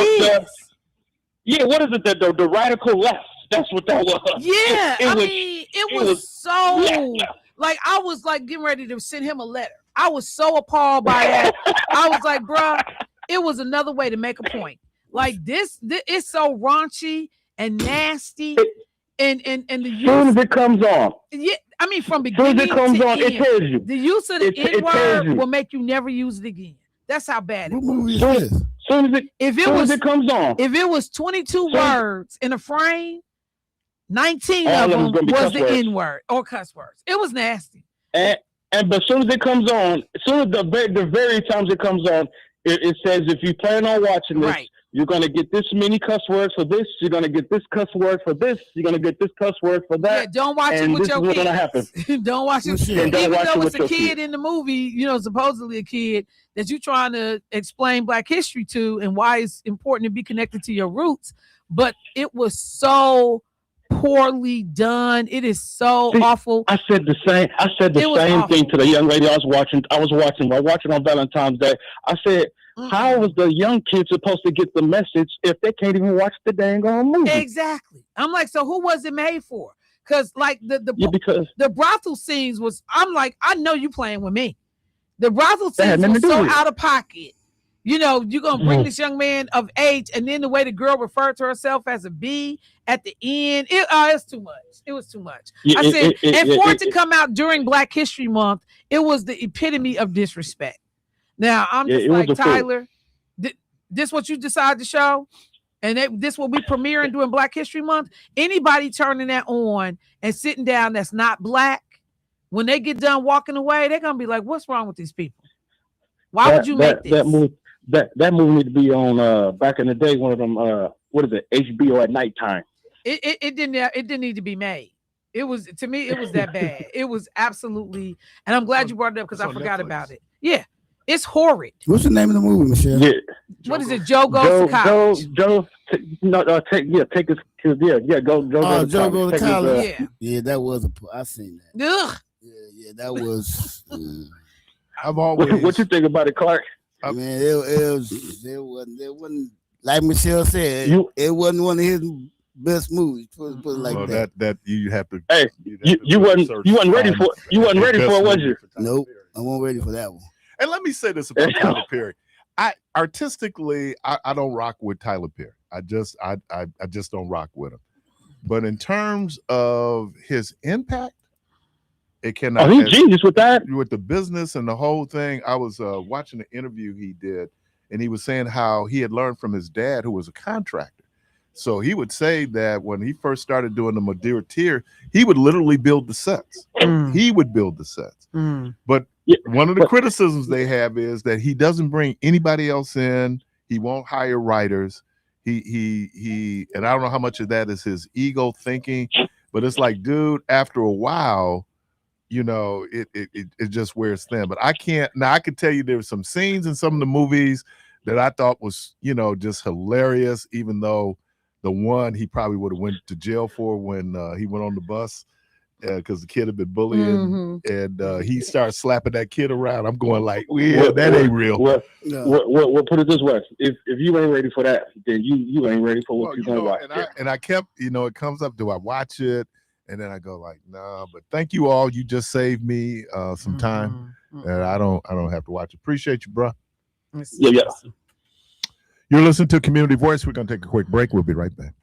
his. what is it? The radical left. That's what that was. Yeah, It I was- mean, it it was was- so yeah. like I was like getting ready to send him a letter. I was so appalled by that. I was like, bruh, it was another way to make a point. Like this it's so raunchy and nasty, and the As soon use. as it comes on, Yeah, I mean, from as soon as beginning it comes to on, it end, tells you. the use of the it N tells word you. will make you never use it again. That's how bad it What was. movie is Soon- this? Soon as it If it soon was as it comes on, if it was 22 So- words in a frame, 19 All of of them them's gonna be was cuss the words. N word or cuss words. It was nasty. but as soon as it comes on, as soon as the very times it comes on, it says if you plan on watching this, Right. you're gonna get this many cuss words for this. You're gonna get this cuss word for this. You're gonna get this cuss word for Yeah, that. don't watch it and with this your is what's kids. gonna happen. Don't watch it. Michelle. And don't Even watch it though with it's a your kid kids. in the movie, supposedly a kid that you're trying to explain Black history to and why it's important to be connected to your roots. But it was so poorly done. It is so See, awful. I said the same. It was Same thing awful. to the young lady I was watching. I was watching on Valentine's Day. I said, how was the young kid supposed to get the message if they can't even watch the dang on movie? Exactly. I'm like, so who was it made for? Because like Yeah, because the brothel scenes was, I'm like, I know you playing with me. The brothel That had scenes nothing was to do so with it. out of pocket. You're gonna bring this young man of age, and then the way the girl referred to herself as a B at the end, it's too much. It was too much. Yeah, I said, and for it to come out during Black History Month, it was the epitome of disrespect. Now I'm Yeah, just it was like, a fool. Tyler, this what you decide to show? And this will be premiering during Black History Month. Anybody turning that on and sitting down that's not Black, when they get done walking away, they're gonna be like, "What's wrong with these people? Why would you make this?" That movie need to be on back in the day, one of them what is it, HBO at nighttime. It didn't need to be made. It was, to me, it was that bad. It was absolutely, and I'm glad you brought it up because It's I on forgot Netflix. about it. Yeah, it's horrid. What's the name of the movie, Michelle? Yeah. What is it? Joe goes to college. Take his go Oh, to Joe college. Go to Take his, College. Yeah. Yeah, that was I seen that. Ugh. Yeah, that was. I've always. what you think about it, Clark? Man, it wasn't like Michelle said. You- It wasn't one of his best movies. Put it like Well, that. that you have to. Hey, you'd have to you wasn't research ready on for you wasn't the ready best for it, was movie you? for Tyler Nope, Perry. I wasn't ready for that one. And let me say this about Tyler Perry. I artistically, I don't rock with Tyler Perry. I just don't rock with him. But in terms of his impact, it cannot. Oh, he's genius with that. With the business and the whole thing. I was watching an interview he did, and he was saying how he had learned from his dad, who was a contractor. So he would say that when he first started doing the Madeira Tier, he would literally build the sets. He would build the sets. But Yeah, one of the but- criticisms they have is that he doesn't bring anybody else in. He won't hire writers. He and I don't know how much of that is his ego thinking, but it's like, dude, after a while, it just wears thin. But I could tell you there were some scenes in some of the movies that I thought was, just hilarious, even though the one he probably would have went to jail for when he went on the bus because the kid had been bullying and he started slapping that kid around. I'm going like, yeah, that ain't real. Well, No. we'll put it this way: if you ain't ready for that, then you ain't ready for what Well, you're gonna watch. and I kept, it comes up, do I watch it? And then I go like, nah, but thank you all. You just saved me some time, and I don't have to watch it. Appreciate you, bro. Yeah. You're listening to Community Voice. We're going to take a quick break. We'll be right back.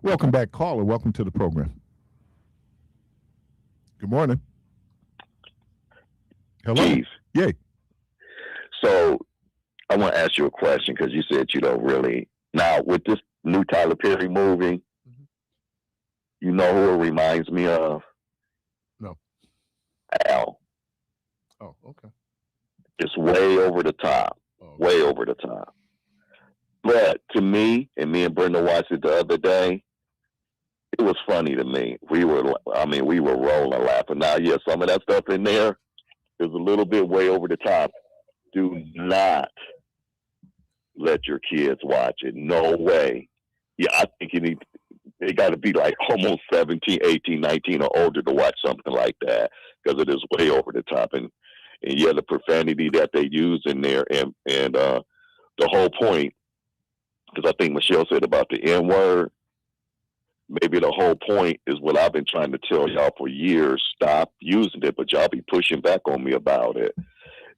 Welcome back, caller. Welcome to the program. Good morning. Hello. Keith. Yay. So I want to ask you a question because you said you don't really. Now, with this new Tyler Perry movie, you know who it reminds me of? No. Al. Oh, okay. It's way over the top. Oh. Way over the top. But to me, and me and Brenda watched it the other day, it was funny to me. We were rolling laughing. Now, yeah, some of that stuff in there is a little bit way over the top. Do not let your kids watch it. No way. Yeah, I think they got to be like almost 17, 18, 19 or older to watch something like that because it is way over the top. And yeah, the profanity that they use in there and the whole point, because I think Michelle said about the N-word, maybe the whole point is what I've been trying to tell y'all for years. Stop using it, but y'all be pushing back on me about it.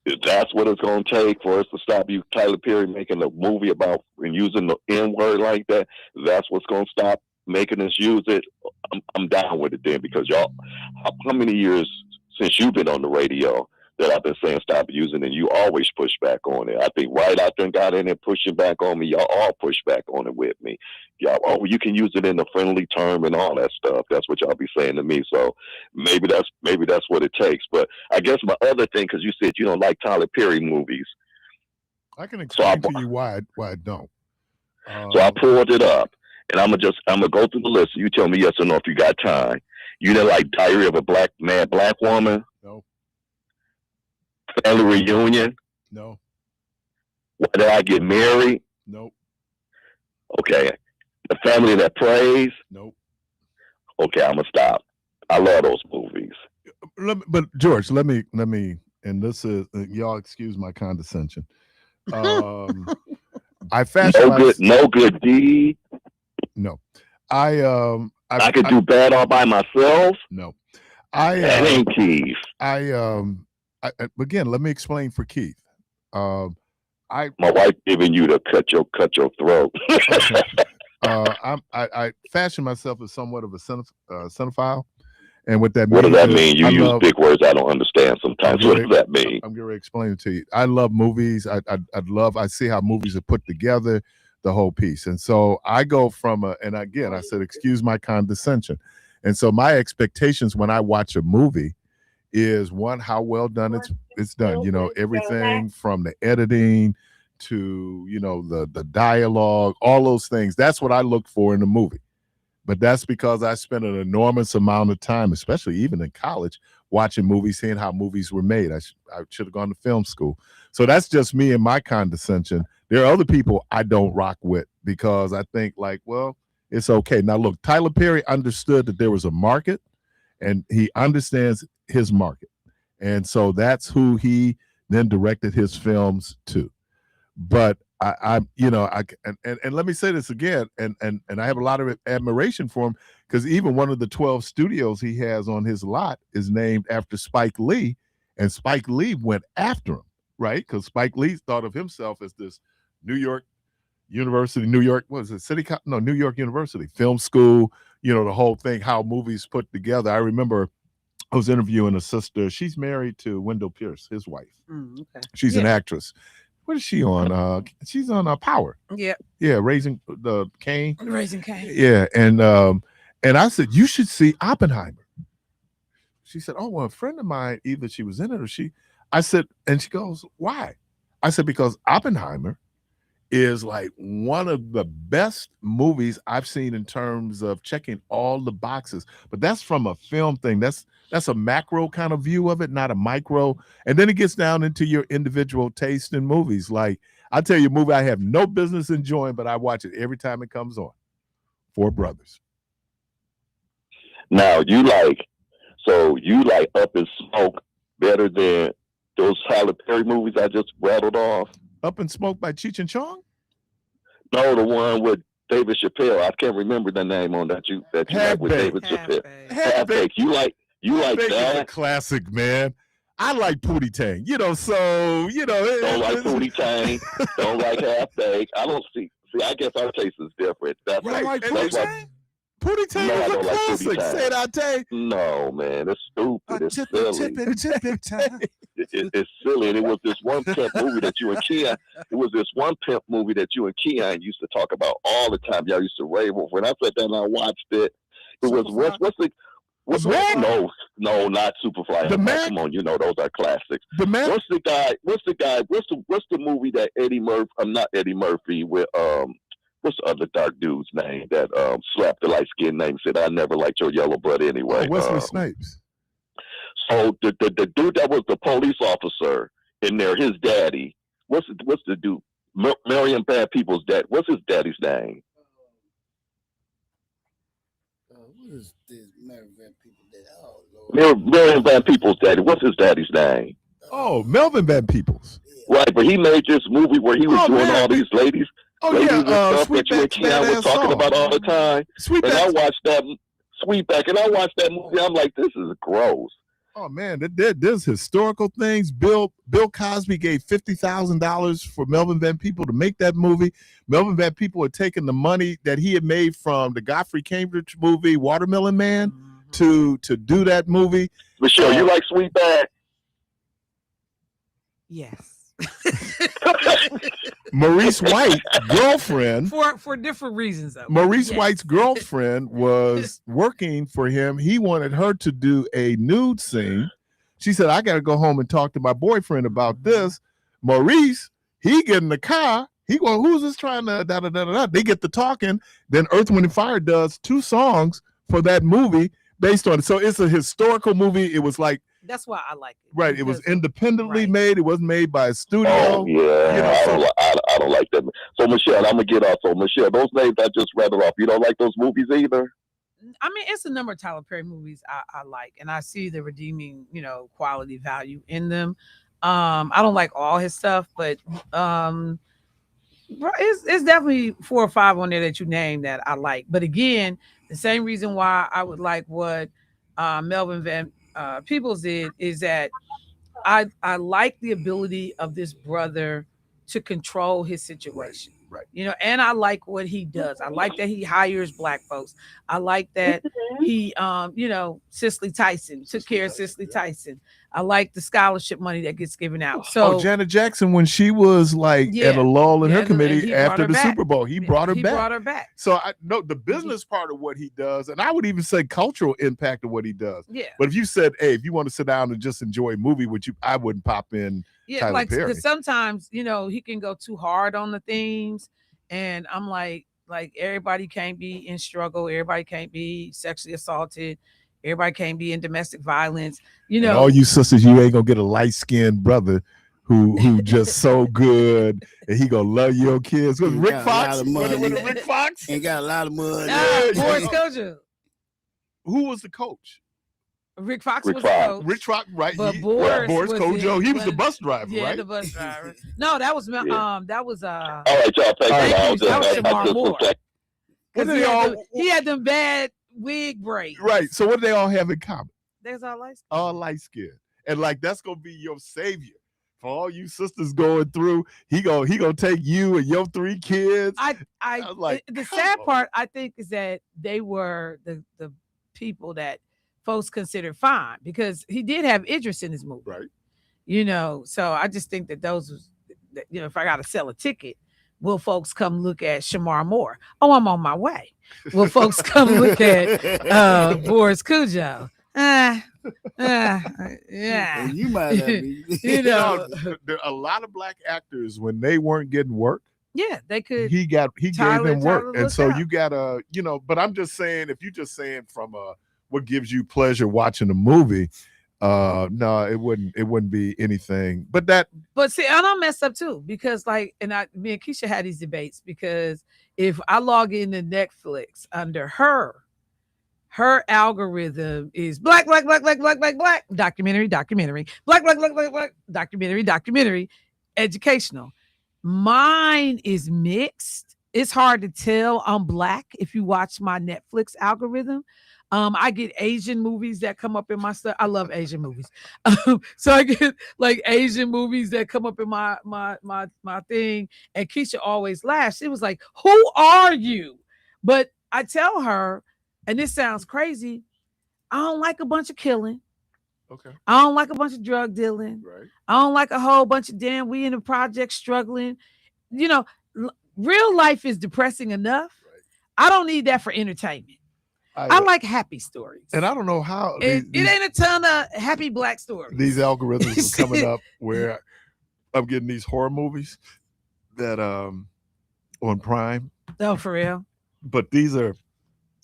If that's what it's going to take for us to stop you, Tyler Perry, making a movie about and using the N-word like that, that's what's going to stop making us use it, I'm down with it then, because y'all, how many years since you've been on the radio that I've been saying stop using it, and you always push back on it. I think right after I got in there pushing back on me, y'all all push back on it with me. Y'all, oh, you can use it in a friendly term and all that stuff. That's what y'all be saying to me. So maybe that's what it takes. But I guess my other thing, because you said you don't like Tyler Perry movies. I can explain to you why I don't. So I pulled it up, and I'm gonna go through the list. You tell me yes or no if you got time. You didn't like Diary of a Black Man, Black Woman? No. Family Reunion? No. Why Did I Get Married? Nope. Okay. The Family That Prays? Nope. Okay, I'm gonna stop. I love those movies. But George, let me, and this is y'all excuse my condescension. I fashioned no good deed. No, I could do bad all by myself. No, that ain't Keith. Again, let me explain for Keith. My wife giving you to cut your throat. Okay. I fashion myself as somewhat of a cinephile, and what that means. What does that mean? You use big words I don't understand sometimes. What does that mean? I'm going to explain it to you. I love movies. I see how movies are put together, the whole piece. And so I go from and again, I said, excuse my condescension. And so my expectations when I watch a movie is, one, how well done it's done. You know, everything from the editing to, you know, the dialogue, all those things. That's what I look for in a movie. But that's because I spent an enormous amount of time, especially even in college, watching movies, seeing how movies were made. I should have gone to film school. So that's just me and my condescension. There are other people I don't rock with because I think like, well, it's okay. Now, look, Tyler Perry understood that there was a market, and he understands his market. And so that's who he then directed his films to. But and let me say this again, and I have a lot of admiration for him, because even one of the 12 studios he has on his lot is named after Spike Lee, and Spike Lee went after him, right? Because Spike Lee thought of himself as this New York University, New York University film school, you know, the whole thing, how movies put together. I remember I was interviewing a sister. She's married to Wendell Pierce, his wife. Okay. She's an actress. What is she on? She's on Power. Yeah. Yeah, Raising Cain. Raising Cain. Yeah, and I said, you should see Oppenheimer. She said, oh, well, a friend of mine, either she was in it or I said, and she goes, why? I said, because Oppenheimer is like one of the best movies I've seen in terms of checking all the boxes. But that's from a film thing. That's a macro kind of view of it, not a micro. And then it gets down into your individual taste in movies. Like, I'll tell you a movie I have no business enjoying, but I watch it every time it comes on. Four Brothers. Now, you like Up in Smoke better than those Tyler Perry movies I just rattled off? Up in Smoke by Cheech and Chong? No, the one with David Chappelle. I can't remember the name on that you like with David Chappelle. Half-Baked. You like that? Is a classic, man. I like Pootie Tang. You know, so you know. Don't like Pootie Tang. Don't like Half-Baked. I don't see. I guess our taste is different. That's You don't like Pootie Tang? Pootie Tang No, I was a don't like Pootie classic. Tang. Say it, Ate. No, man, it's stupid. It's Tippin', silly. tippin' time. It's silly. And it was this one pimp movie that you and Keon. It was this one pimp movie that you and Keon used to talk about all the time. Y'all used to rave over. When I sat down and I watched it, it was what's Man? no, not Superfly. The Man? Come on, you know those are classics. The man. What's the movie that Eddie Murphy? I'm not Eddie Murphy with what's the other dark dude's name that slapped the light skinned name said I never liked your yellow blood anyway. Wesley Snipes. So the dude that was the police officer in there, his daddy. What's the dude? Marion Bad People's dad. What's his daddy's name? What is this Marion People that? Oh Lord. Marion Bad People's daddy. What's his daddy's name? Oh, Melvin Van Peoples. Right, but he made this movie where he was doing all these ladies. Oh ladies and stuff Sweet that you and Keon was talking about all the time. And I watched that Sweetback, and I watched that movie. I'm like, this is gross. Oh man, there's historical things. Bill Cosby gave $50,000 for Melvin Van People to make that movie. Melvin Van People had taken the money that he had made from the Godfrey Cambridge movie Watermelon Man to do that movie. Michelle, you like Sweetback? Yes. Maurice White's girlfriend. For different reasons, though. Maurice White's girlfriend was working for him. He wanted her to do a nude scene. She said, I got to go home and talk to my boyfriend about this. Maurice, he get in the car. He going, who's this trying to da-da-da-da-da? They get to talking. Then Earth, Wind & Fire does 2 songs for that movie based on it. So it's a historical movie. It was like, that's why I like it. Right, it was independently made. It wasn't made by a studio. Oh, yeah, I don't like that. So, Michelle, I'm going to get off. So, Michelle, those names I just rattled off, you don't like those movies either? I mean, it's a number of Tyler Perry movies I like, and I see the redeeming, quality value in them. I don't like all his stuff, but it's definitely 4 or 5 on there that you named that I like. But again, the same reason why I would like what Melvin Van Peoples did is that I like the ability of this brother to control his situation. Right. And I like what he does. I like that he hires black folks. I like that he, Cicely Tyson took care of Cicely Tyson. I like the scholarship money that gets given out. So Janet Jackson, when she was like at a lull in her committee after the Super Bowl, he brought her back. So I know the business part of what he does, and I would even say cultural impact of what he does. Yeah. But if you said, hey, if you want to sit down and just enjoy a movie with you, I wouldn't pop in. Yeah, like because sometimes he can go too hard on the themes, and I'm like everybody can't be in struggle, everybody can't be sexually assaulted, everybody can't be in domestic violence. And all you sisters, you ain't gonna get a light-skinned brother who just so good and he gonna love your kids. Was Rick Fox? Rick Fox ain't got a lot of money. Boris Kojo. Who was the coach? Rick Fox was the coach. Rick Fox, right? But Boris Kojo, he was the bus driver, right? Yeah, the bus driver. No, that was that was all right, y'all. Thank you. That was Shamar Moore. Because he had them bad wig braids. Right. So what do they all have in common? There's all light skin. All light skin. And that's gonna be your savior. For all you sisters going through, he gonna take you and your 3 kids. I like the sad part, I think, is that they were the people that folks considered fine because he did have Idris in his movie. Right. So I just think that those was, if I got to sell a ticket, will folks come look at Shamar Moore? Oh, I'm on my way. Will folks come look at Boris Kojo? Yeah. You might have a lot of black actors when they weren't getting work. Yeah, they could. He gave them work. And so you gotta, but I'm just saying, if you're just saying from what gives you pleasure watching a movie, no, it wouldn't be anything. But see, and I messed up too because me and Keisha had these debates because if I log into Netflix under her algorithm is black, documentary, black, documentary, educational. Mine is mixed. It's hard to tell I'm black if you watch my Netflix algorithm. I get Asian movies that come up in my stuff. I love Asian movies. So I get like Asian movies that come up in my thing. And Keisha always laughs. She was like, who are you? But I tell her, and this sounds crazy, I don't like a bunch of killing. Okay. I don't like a bunch of drug dealing. Right. I don't like a whole bunch of damn we in the project struggling. You know, real life is depressing enough. Right. I don't need that for entertainment. I like happy stories. And I don't know how it ain't a ton of happy black stories. These algorithms are coming up where I'm getting these horror movies that on Prime. Oh, for real? But these are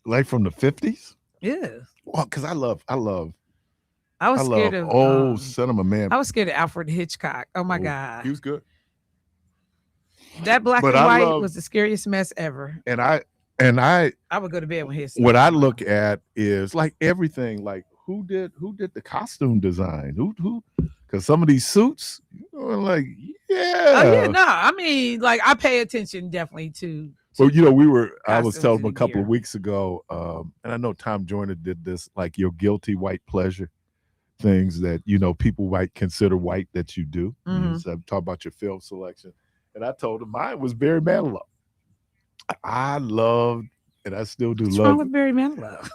like from the 50s. Yeah. Well, because I love I was scared of old cinema, man. I was scared of Alfred Hitchcock. Oh my God. He was good. That black and white was the scariest mess ever. And I would go to bed when his. What I look at is like everything, like who did the costume design? Who? Because some of these suits, like Oh yeah, no. I mean, like I pay attention definitely to. Well, I was telling them a couple of weeks ago, and I know Tom Joyner did this, like your guilty white pleasure things that people might consider white that you do. Mm-hmm. So talk about your film selection, and I told him mine was Barry Manilow. I loved, and I still do. What's love wrong with Barry Manilow?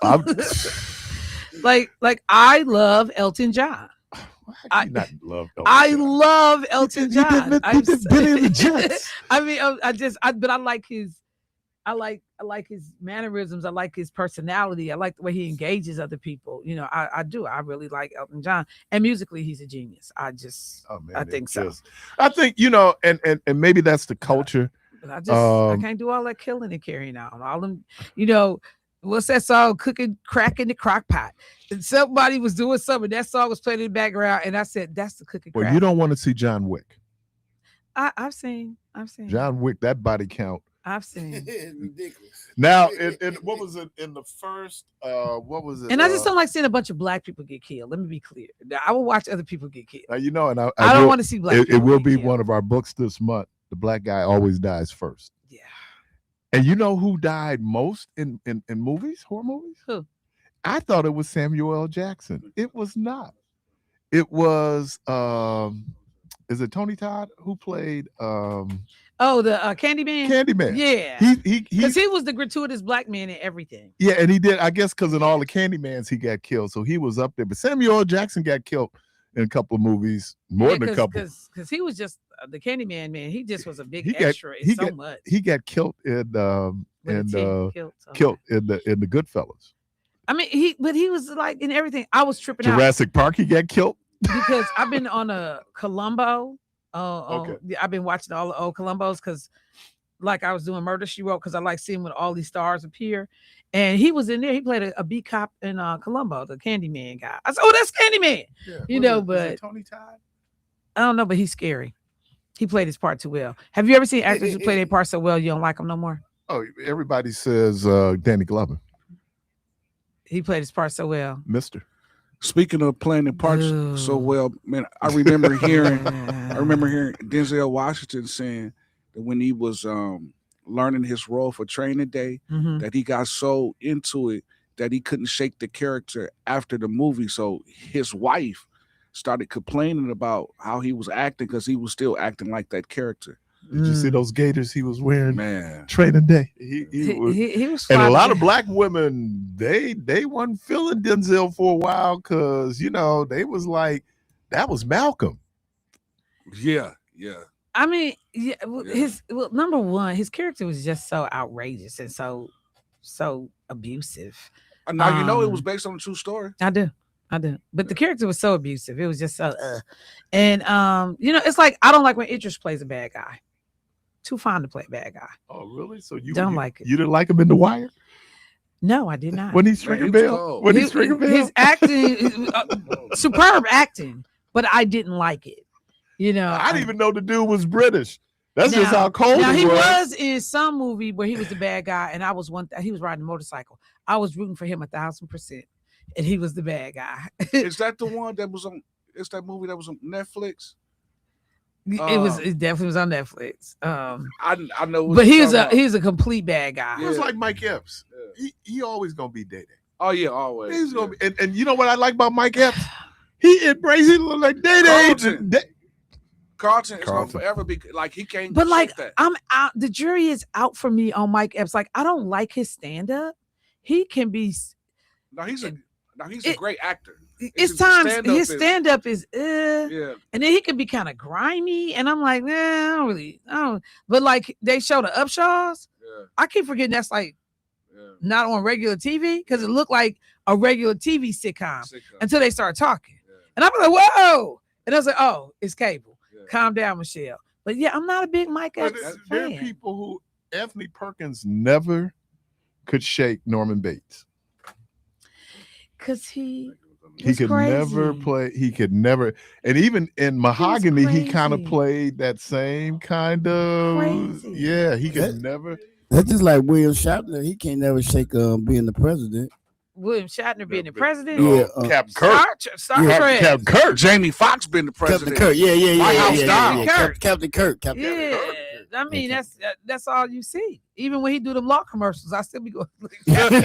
like I love Elton John. I not love Elton I John. love Elton John. He did Benny and the Jets. I mean, but I like his. I like his mannerisms. I like his personality. I like the way he engages other people. I do. I really like Elton John, and musically, he's a genius. I think so. I think and maybe that's the culture. But I can't do all that killing and carrying on. All them, what's that song? Cooking crack in the crock pot. And somebody was doing something. That song was playing in the background, and I said, "That's the cooking crack." Well, you don't want to see John Wick. I've seen John Wick. That body count. I've seen. It's ridiculous. Now, what was it in the first? What was it? And I just don't like seeing a bunch of black people get killed. Let me be clear. Now, I will watch other people get killed. And I don't want to see black people. It will be one of our books this month. The black guy always dies first. Yeah. And you know who died most in movies, horror movies? Who? I thought it was Samuel L. Jackson. It was not. It was is it Tony Todd who played the Candyman? Candyman. Yeah. Because he was the gratuitous black man in everything. Yeah, and he did, I guess, because in all the Candymans he got killed. So he was up there. But Samuel L. Jackson got killed in a couple of movies, more than a couple. Because he was just the Candyman man. He just was a big extra in so much. He got killed in killed in the Goodfellas. I mean, he was like in everything. I was tripping out. Jurassic Park, he got killed. Because I've been on a Columbo. Okay. I've been watching all the old Columbos because like I was doing Murder, She Wrote, because I like seeing when all these stars appear. And he was in there. He played a beat cop in Columbo, the Candyman guy. I said, "Oh, that's Candyman." Yeah. But Tony Todd? I don't know, but he's scary. He played his part too well. Have you ever seen actors who play their part so well you don't like them no more? Oh, everybody says Danny Glover. He played his part so well. Mister. Speaking of playing the parts so well, man, I remember hearing Denzel Washington saying that when he was learning his role for Training Day, that he got so into it that he couldn't shake the character after the movie. So his wife started complaining about how he was acting because he was still acting like that character. Did you see those gaiters he was wearing? Man, Training Day. He was, and a lot of black women they wasn't feeling Denzel for a while because they was like that was Malcolm. Yeah. I mean, number one, his character was just so outrageous and so abusive. Now it was based on a true story. I do. But the character was so abusive. It was just so and it's like I don't like when Idris plays a bad guy. Too fond to play a bad guy. Oh, really? So you don't like it? You didn't like him in The Wire? No, I did not. When he's Stringer Bell? His acting, superb acting, but I didn't like it. I didn't even know the dude was British. That's just how cold he was. He was in some movie where he was the bad guy, and I was he was riding a motorcycle. I was rooting for him 1,000%, and he was the bad guy. Is that the one that was on? It's that movie that was on Netflix. It definitely was on Netflix. I know, but he's a complete bad guy. He was like Mike Epps. Yeah. He always gonna be Day Day. Oh yeah, always. He's gonna be, and you know what I like about Mike Epps? He embraces it like Day Day. Carlton is gonna forever be like he can't. But like that. I'm out. The jury is out for me on Mike Epps. Like I don't like his stand up. he can be. No, he's a great actor. It's times his stand up is yeah, and then he can be kind of grimy, and I'm like, nah, I don't really, I don't. But like they show the Upshaws, I keep forgetting that's like not on regular TV because it looked like a regular TV sitcom until they start talking, and I'm like, whoa, and I was like, oh, it's cable. Calm down, Michelle. But yeah, I'm not a big Mike Epps fan. There are people who Anthony Perkins never could shake Norman Bates. Cause he could crazy. Never play. He could never, and even in Mahogany, he kind of played that same kind of. Crazy. Yeah, he could never. That's just like William Shatner. He can't never shake being the president. William Shatner being the president. Yeah, Captain Kirk. Star Trek. Captain Kirk. Jamie Foxx been the president. Captain Kirk. Yeah. White House down. Captain Kirk. Yeah. I mean, that's all you see. Even when he do them law commercials, I still be going. Captain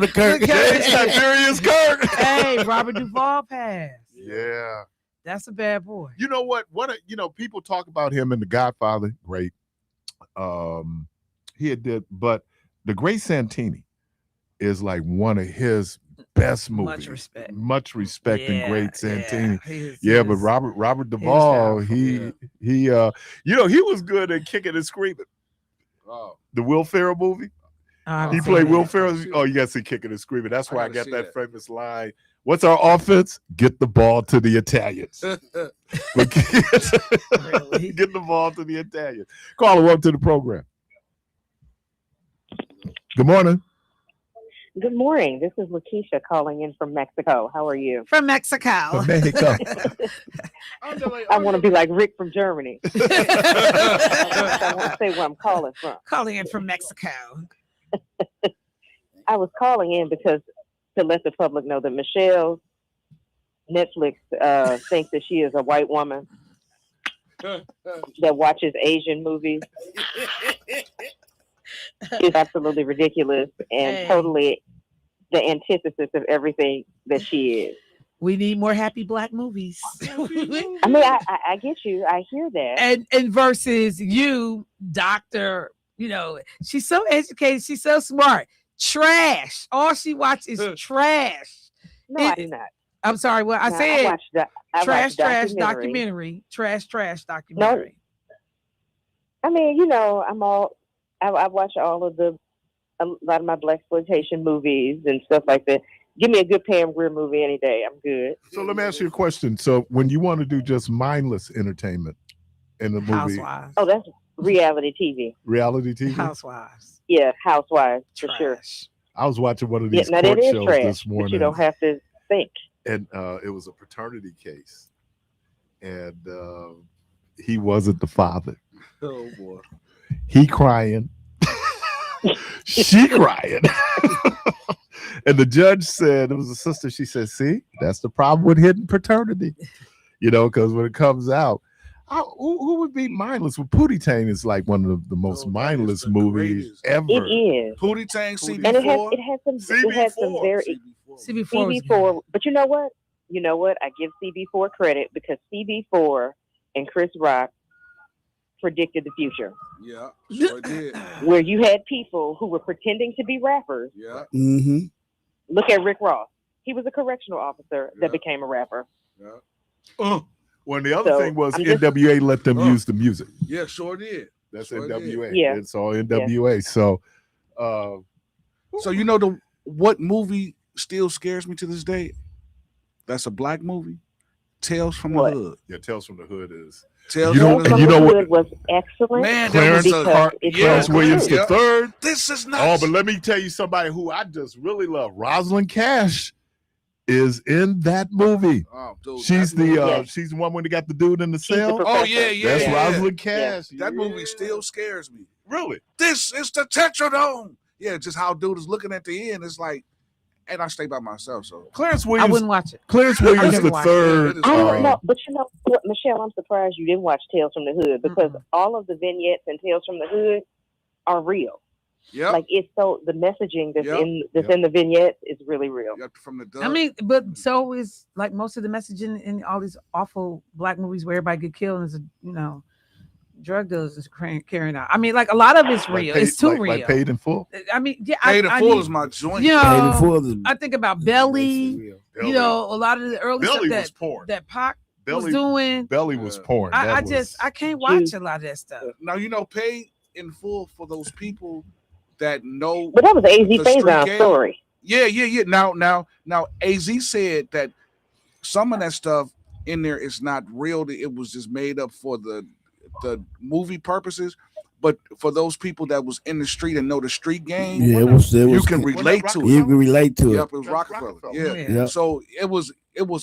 Kirk. Tiberius Kirk. Hey, Robert Duvall passed. Yeah, that's a bad boy. You know what? People talk about him in The Godfather. Great. He did, but The Great Santini is like one of his best movies. Much respect in Great Santini. But Robert Duvall, he was good at kicking and screaming. Oh. The Will Ferrell movie. He played Will Ferrell. Oh, you got to see Kicking and Screaming. That's why I got that famous line. What's our offense? Get the ball to the Italians. Get the ball to the Italians. Caller, welcome to the program. Good morning. Good morning. This is Lakeisha calling in from Mexico. How are you? From Mexico. Mexico. I want to be like Rick from Germany. I want to say where I'm calling from. Calling in from Mexico. I was calling in because to let the public know that Michelle Netflix thinks that she is a white woman that watches Asian movies. It's absolutely ridiculous and totally the antithesis of everything that she is. We need more happy black movies. I mean, I get you. I hear that. And versus you, doctor, she's so educated. She's so smart. Trash. All she watches is trash. No, I do not. I'm sorry. Well, I said I watched documentary. Trash documentary. No. I mean, I watch a lot of my blaxploitation movies and stuff like that. Give me a good Pam Grier movie any day. I'm good. So let me ask you a question. So when you want to do just mindless entertainment in the movie, Housewives. Oh, that's reality TV. Reality TV. Housewives. Yeah, Housewives for sure. I was watching one of these court shows this morning. But you don't have to think. And it was a paternity case, and he wasn't the father. Oh boy. He crying. She crying. And the judge said, it was a sister, she said, see, that's the problem with hidden paternity. Because when it comes out, who would be mindless? Well, Pootie Tang is like one of the most mindless movies ever. It is. Pootie Tang, CB4. And it had some very CB4. But you know what? I give CB4 credit because CB4 and Chris Rock predicted the future. Yeah, sure did. Where you had people who were pretending to be rappers. Yeah. Mm-hmm. Look at Rick Ross. He was a correctional officer that became a rapper. Yeah. Well, the other thing was NWA let them use the music. Yeah, sure did. That's NWA. Yeah. It's all NWA. Yeah. So, what movie still scares me to this day? That's a black movie. Tales from the Hood. Yeah, Tales from the Hood is. Tales from the Hood was excellent. Man, Clarence Williams III. This is nuts. Oh, but let me tell you somebody who I just really love. Rosalind Cash is in that movie. Oh, dude, she's the one when they got the dude in the cell. Oh yeah. That's Rosalind Cash. That movie still scares me. Really? This is the Tetradome. Yeah, just how dude is looking at the end. It's like, and I stay by myself. So Clarence Williams. I wouldn't watch it. Clarence Williams the third. I don't know, but you know what, Michelle? I'm surprised you didn't watch Tales from the Hood because all of the vignettes in Tales from the Hood are real. Yeah, like it's so the messaging that's in the vignettes is really real. From the I mean, but so is like most of the messaging in all these awful black movies where everybody get killed and drug dealers is carrying out. I mean, like a lot of it's real. It's too real. Like Paid in Full. I mean, yeah, Paid in Full is my joint. You know, Paid in Full is I think about Belly. You know, a lot of the early Belly stuff was porn. that Pac was doing. Belly was porn. I can't watch a lot of that stuff. Now Paid in Full for those people that know. But that was AZ Faison story. Yeah. Now AZ said that some of that stuff in there is not real. It was just made up for the movie purposes. But for those people that was in the street and know the street game, you can relate to it. You can relate to it. Yep, it was Rockefeller. Yeah. So it was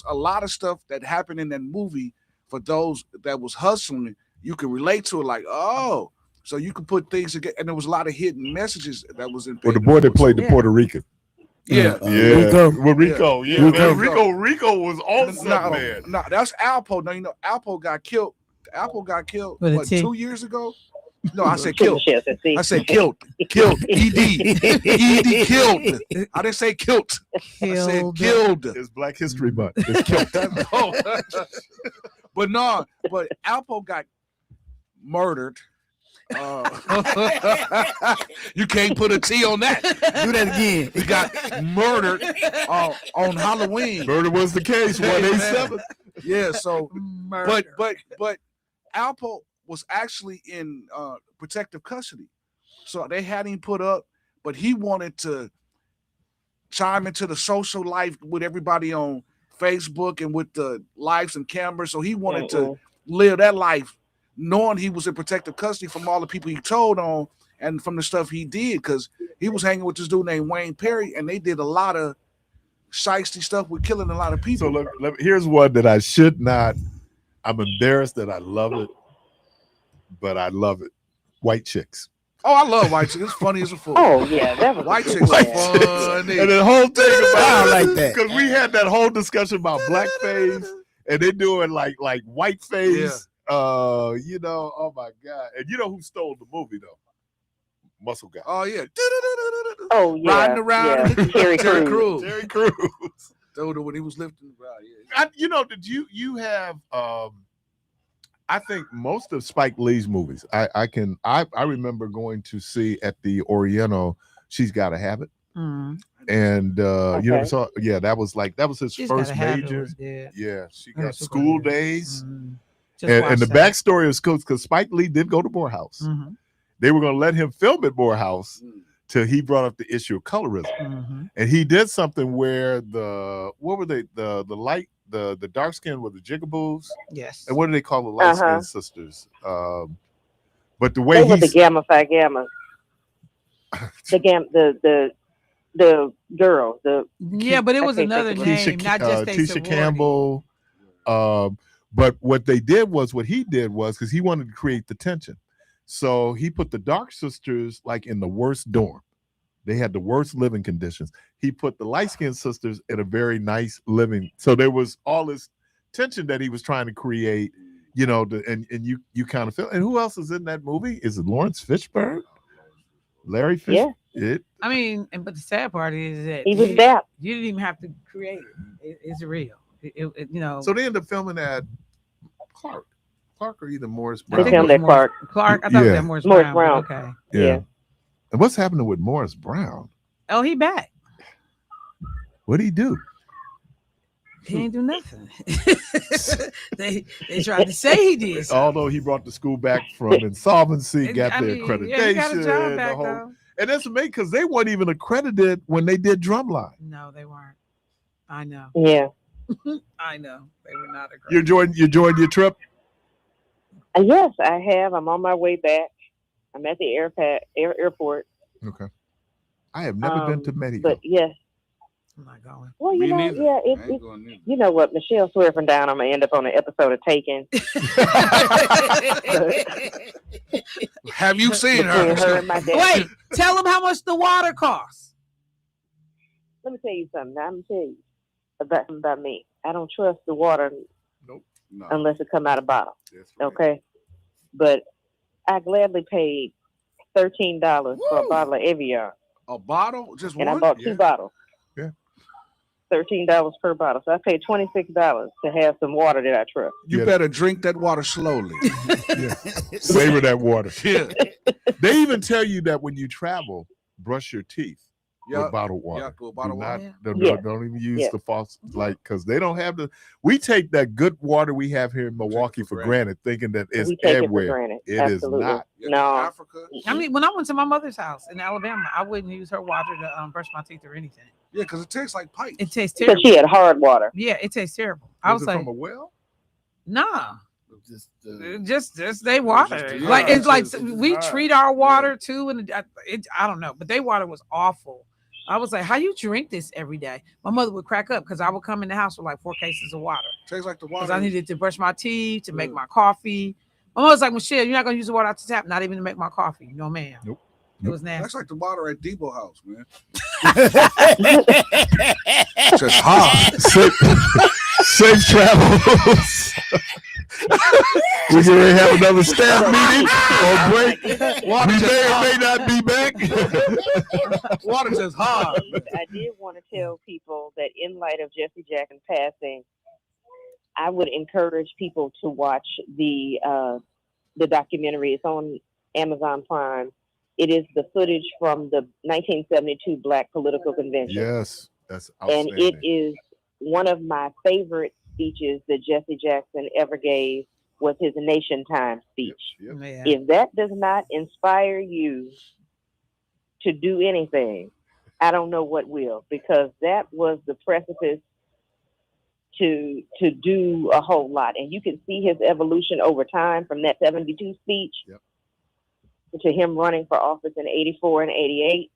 a lot of stuff that happened in that movie for those that was hustling. You can relate to it, like, oh, so you can put things together. And there was a lot of hidden messages that was in. Well, the boy that played the Puerto Rican. Yeah. Rico was awesome, man. No, that's Alpo. Now Alpo got killed. Alpo got killed 2 years ago. No, I said killed. I said killed. Killed. ED. ED killed. I didn't say killed. I said killed. It's Black History Month. It's killed. But Alpo got murdered. You can't put a T on that. Do that again. He got murdered on Halloween. Murder was the case. 187. Yeah. So, but Alpo was actually in protective custody, so they had him put up. But he wanted to chime into the social life with everybody on Facebook and with the lives and cameras. So he wanted to live that life, knowing he was in protective custody from all the people he told on and from the stuff he did, because he was hanging with this dude named Wayne Perry, and they did a lot of shiesty stuff with killing a lot of people. So here's one that I should not. I'm embarrassed that I love it, but I love it. White Chicks. Oh, I love White Chicks. It's funny as a fool. Oh yeah, that was White Chicks. Funny. And the whole thing about like that, because we had that whole discussion about blackface, and they doing like whiteface. Yeah. Oh my God. And you know who stole the movie though? Muscle Guy. Oh yeah. Oh yeah. Riding around. Yeah. Terry Crews. Terry Crews. When he was lifting around. Yeah. Did you have I think most of Spike Lee's movies, I remember going to see at the Oriental, She's Gotta Have It. Mm. And you never saw, that was his first major. Yeah, she got School Days. Mm. And the backstory is because Spike Lee did go to Morehouse. Mm-hmm. They were going to let him film at Morehouse till he brought up the issue of colorism. Mm-hmm. And he did something where the dark skin were the jigaboos. Yes. And what do they call the light skin sisters? But the way they were the Gamma Phi Gamma. The girl. But it was another name, not just Tisha Campbell. But what he did was because he wanted to create the tension. So he put the dark sisters like in the worst dorm. They had the worst living conditions. He put the light-skinned sisters in a very nice living. So there was all this tension that he was trying to create, and you kind of feel. And who else is in that movie? Is it Lawrence Fishburne? Larry Fishburne? Yeah. I mean, but the sad part is that he was that. You didn't even have to create it. It's real. So they ended up filming at Clark or either Morris Brown. They filmed at Clark. I thought that Morris Brown. Okay. Yeah. And what's happening with Morris Brown? Oh, he back. What'd he do? He ain't do nothing. they tried to say he did. Although he brought the school back from insolvency, got the accreditation. Yeah, he got a job back, though. And that's amazing because they weren't even accredited when they did Drumline. No, they weren't. I know. Yeah. I know. They were not accredited. You enjoyed your trip? Yes, I have. I'm on my way back. I'm at the airport. Okay. I have never been to Mexico. But yes. I'm not going. Well, you know what? Michelle swear from down, I'm going to end up on an episode of Taken. Have you seen her? Wait, tell them how much the water costs. Let me tell you something. I'm going to tell you about me. I don't trust the water unless it come out of bottle. Right. Okay? But I gladly paid $13 for a bottle of Evian. A bottle? Just and one? I bought 2 bottles. Yeah. $13 per bottle. So I paid $26 to have some water that I trust. You better drink that water slowly. Savor that water. Yeah. They even tell you that when you travel, brush your teeth Yep. with bottled water. Yep, with bottled water. Don't even use the false, like, because they don't have the. We take that good water we have here in Milwaukee for granted, thinking that it's We take everywhere. it for granted. It Absolutely. is not. No. Africa. I mean, when I went to my mother's house in Alabama, I wouldn't use her water to brush my teeth or anything. Yeah, because it tastes like pipe. It tastes Because terrible. she had hard water. Yeah, it tastes terrible. I was it like, from a well? nah. Just Just they water. Yeah, Like it's like it's we hard. treat our water too, and I don't know, but they water was awful. I was like, how you drink this every day? My mother would crack up because I would come in the house with like 4 cases of water Tastes like the water. because I needed to brush my teeth, to make my coffee. My mother was like, Michelle, you're not gonna use the water out the tap, not even to make my coffee. No, ma'am. Nope. It was nasty. That's like the water at Depot House, man. Just hard. Safe travels. We're going to have another staff meeting or break. Water We just may or hard. may not be back. Water just hard. I did want to tell people that in light of Jesse Jackson passing, I would encourage people to watch the documentary. It's on Amazon Prime. It is the footage from the 1972 Black Political Convention. Yes, that's And outstanding. it is one of my favorite speeches that Jesse Jackson ever gave was his Nation Time speech. Yep. Yeah. If that does not inspire you to do anything, I don't know what will, because that was the precipice to do a whole lot. And you can see his evolution over time from that 72 speech to him running for office in 84 and 88,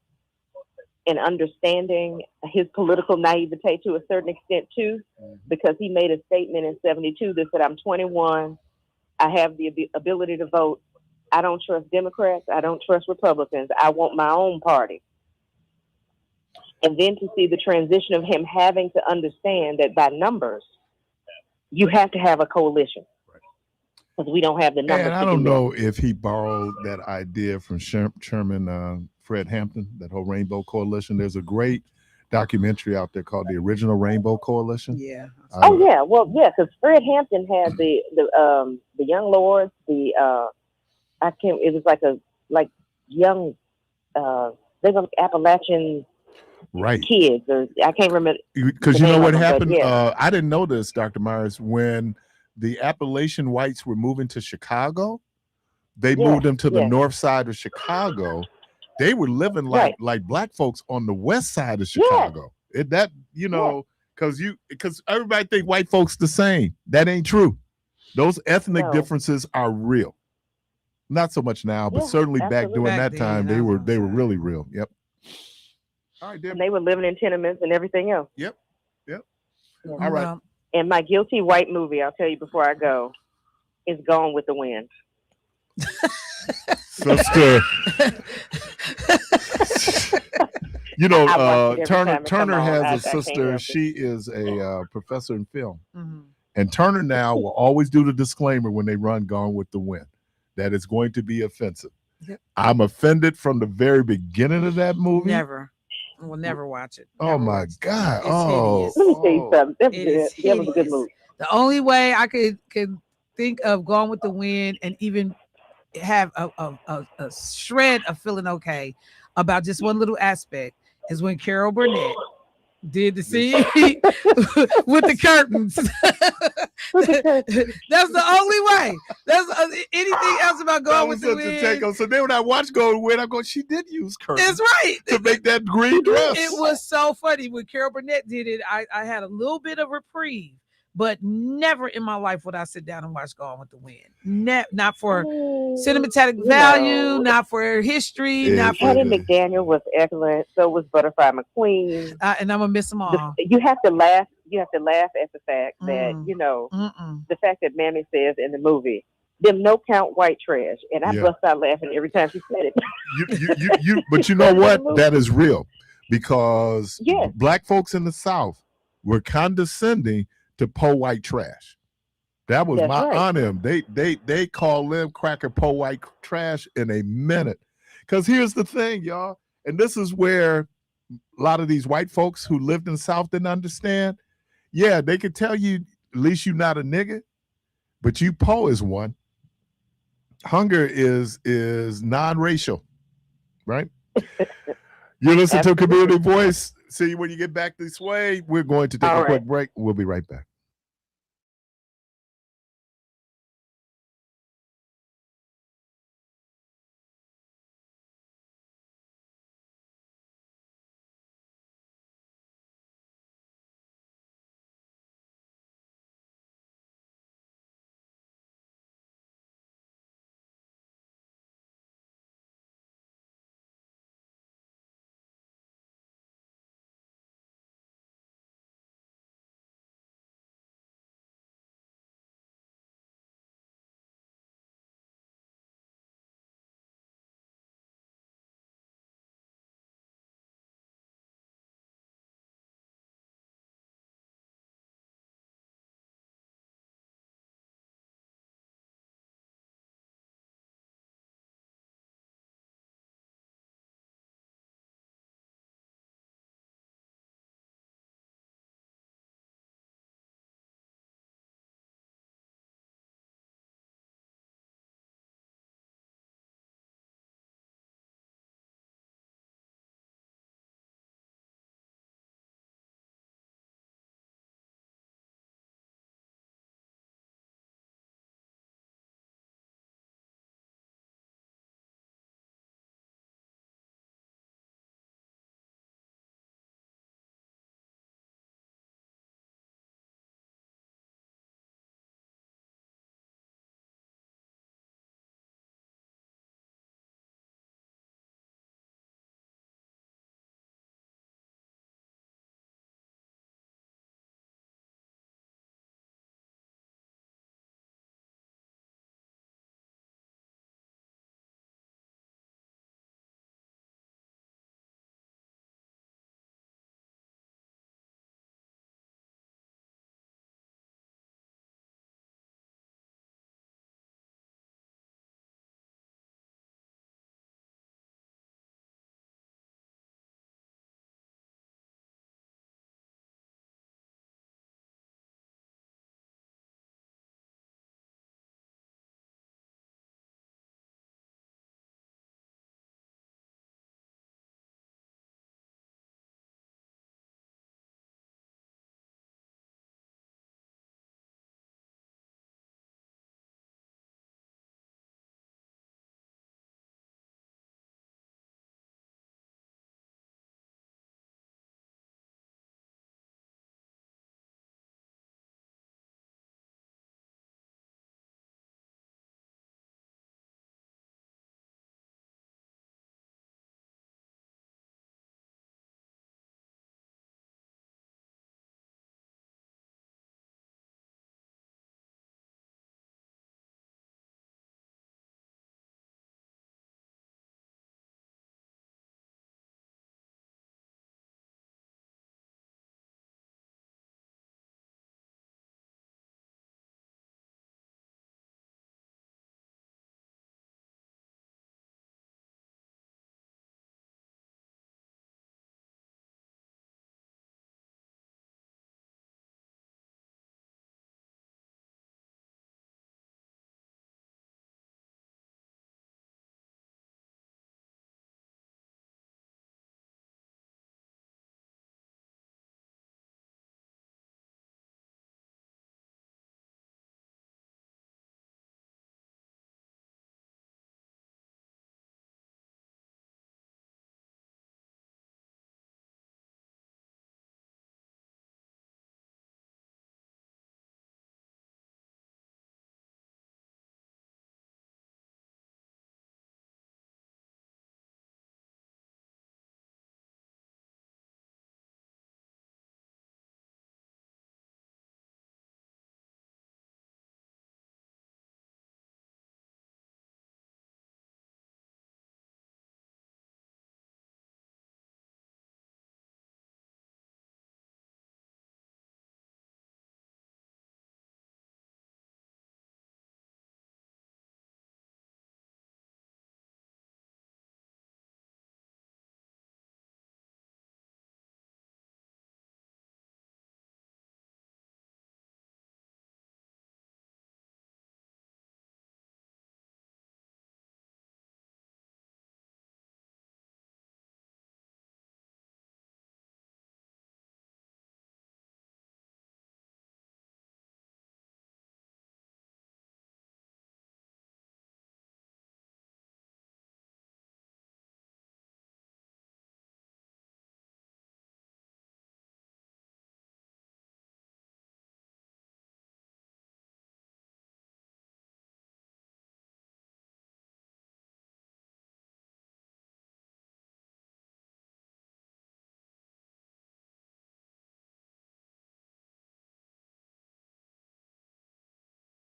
and understanding his political naivete to a certain extent too, because he made a statement in 72 that said, I'm 21, I have the ability to vote, I don't trust Democrats, I don't trust Republicans, I want my own party. And then to see the transition of him having to understand that by numbers, you have to have a coalition. Because we don't have the numbers. And I don't know if he borrowed that idea from Chairman Fred Hampton, that whole Rainbow Coalition. There's a great documentary out there called The Original Rainbow Coalition. Yeah. Oh yeah, well yeah, because Fred Hampton had the Young Lords, it was like young they were Appalachian kids, or I can't remember. Because you know what them, happened? yeah. I didn't know this, Dr. Myers, when the Appalachian whites were moving to Chicago, they moved them to the north side of Chicago. They were living like black folks on the west side of Chicago. Because everybody think white folks the same. That ain't true. Those ethnic differences are real. Not so much now, but certainly back during that time, they were really real. Yep. All right, and they were living in tenements and everything else. Yep. All right. And my guilty white movie, I'll tell you before I go, is Gone with the Wind. Sister. Turner has a sister. She is a professor in film. Mm-hmm. And Turner now will always do the disclaimer when they run Gone with the Wind that it's going to be offensive. Yep. I'm offended from the very beginning of that movie. Never. We'll never watch it. Oh my God. It's hideous. Let me tell you something. That was a good hideous. movie. The only way I could think of Gone with the Wind and even have a shred of feeling okay about just one little aspect is when Carol Burnett did the scene with the curtains. That's the only way. That's anything else about Gone with the Wind. So then when I watch Gone with the Wind, I'm going, she did use curtains. That's right. To make that green dress. It was so funny. When Carol Burnett did it, I had a little bit of reprieve, but never in my life would I sit down and watch Gone with the Wind. Not for cinematic value, not for history, not for. Hattie McDaniel was excellent. So was Butterfly McQueen. And I'm gonna miss them all. You have to laugh. You have to laugh at the fact that the fact that Mammy says in the movie, "Them no count white trash," and I bust out laughing every time she said it. But you know what? That is real, because black folks in the South were condescending to po white trash. That was on them. They call them cracker po white trash in a minute. Because here's the thing, y'all, and this is where a lot of these white folks who lived in the South didn't understand. Yeah, they could tell you, at least you're not a nigga, but you po is one. Hunger is non-racial, right? You listen to Community Voice. See you when you get back this way. We're going to take a quick break. We'll be right back.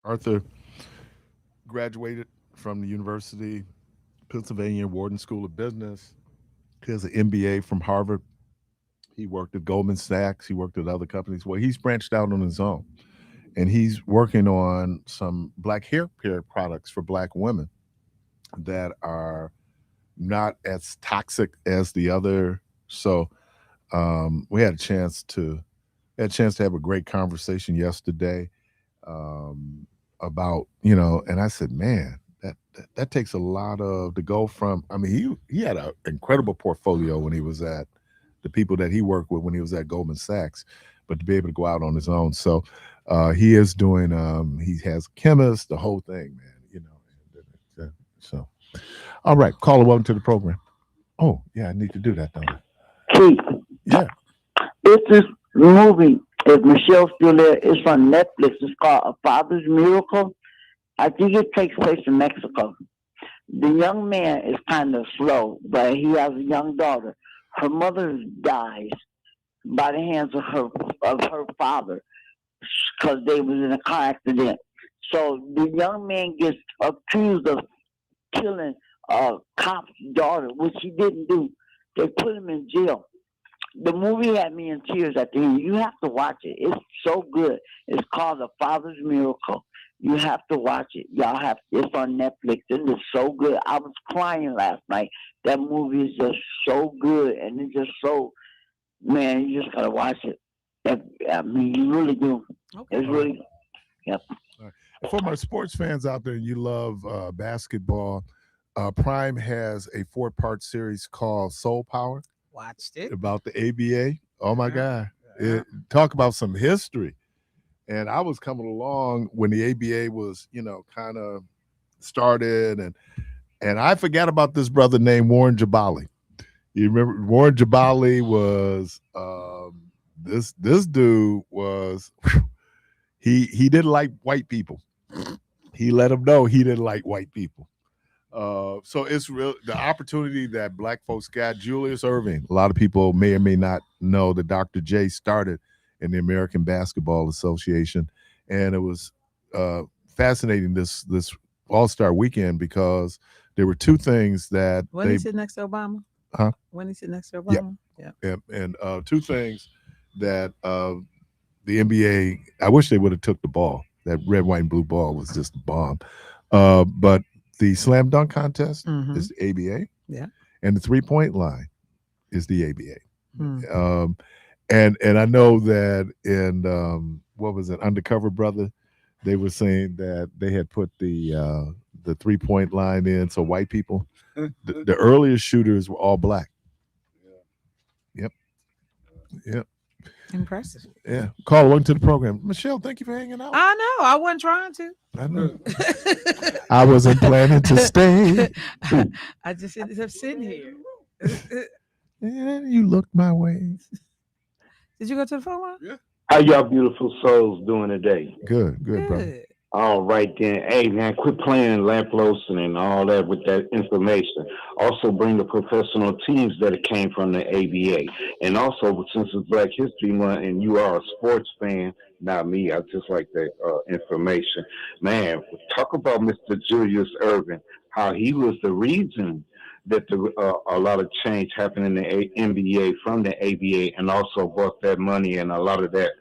Arthur graduated from the University Pennsylvania Wharton School of Business. He has an MBA from Harvard. He worked at Goldman Sachs. He worked at other companies. Well, he's branched out on his own, and he's working on some black hair care products for black women that are not as toxic as the other. So we had a chance to have a great conversation yesterday about, and I said, man, that takes a lot of to go from. I mean, he had an incredible portfolio when he was at the people that he worked with when he was at Goldman Sachs, but to be able to go out on his own. So he is doing. He has chemists, the whole thing, man. So, all right, caller, welcome to the program. Oh, yeah, I need to do that, don't I? Keith, Yeah. it's this movie. If Michelle's still there, it's on Netflix. It's called A Father's Miracle. I think it takes place in Mexico. The young man is kind of slow, but he has a young daughter. Her mother dies by the hands of her father because they was in a car accident. So the young man gets accused of killing a cop's daughter, which he didn't do. They put him in jail. The movie had me in tears at the end. You have to watch it. It's so good. It's called The Father's Miracle. You have to watch it. It's on Netflix. It is so good. I was crying last night. That movie is just so good, and it's just so, man, you just gotta watch it. I mean, you really do. Okay. It's really, yep. For my sports fans out there, you love basketball. Prime has a 4-part series called Soul Power. Watched it. About the ABA. Oh my God. Talk about some history. And I was coming along when the ABA was, kind of started, and I forgot about this brother named Warren Jabali. You remember Warren Jabali was this dude was he didn't like white people. He let him know he didn't like white people. So it's real the opportunity that black folks got. Julius Erving, a lot of people may or may not know that Dr. J started in the American Basketball Association, and it was fascinating this All-Star weekend because there were two things that when he sit next to Obama. Huh? When he sit next to Obama. Yeah. And two things that the NBA. I wish they would have took the ball. That red, white, and blue ball was just a bomb. But the slam dunk contest is the ABA. Yeah. And the 3-point line is the ABA. And I know that in what was it, Undercover Brother, they were saying that they had put the 3-point line in so white people. The earliest shooters were all black. Yep. Impressive. Yeah. Caller, welcome to the program. Michelle, thank you for hanging out. I know. I wasn't trying to. I know. I wasn't planning to stay. I just ended up sitting here. Yeah, you looked my way. Did you go to the phone line? Yeah. How y'all beautiful souls doing today? Good, brother. All right then. Hey man, quit playing Lamploson and all that with that information. Also bring the professional teams that came from the ABA. And also, since it's Black History Month and you are a sports fan, not me, I just like that information. Man, talk about Mr. Julius Erving, how he was the reason that a lot of change happened in the NBA from the ABA, and also brought that money and a lot of that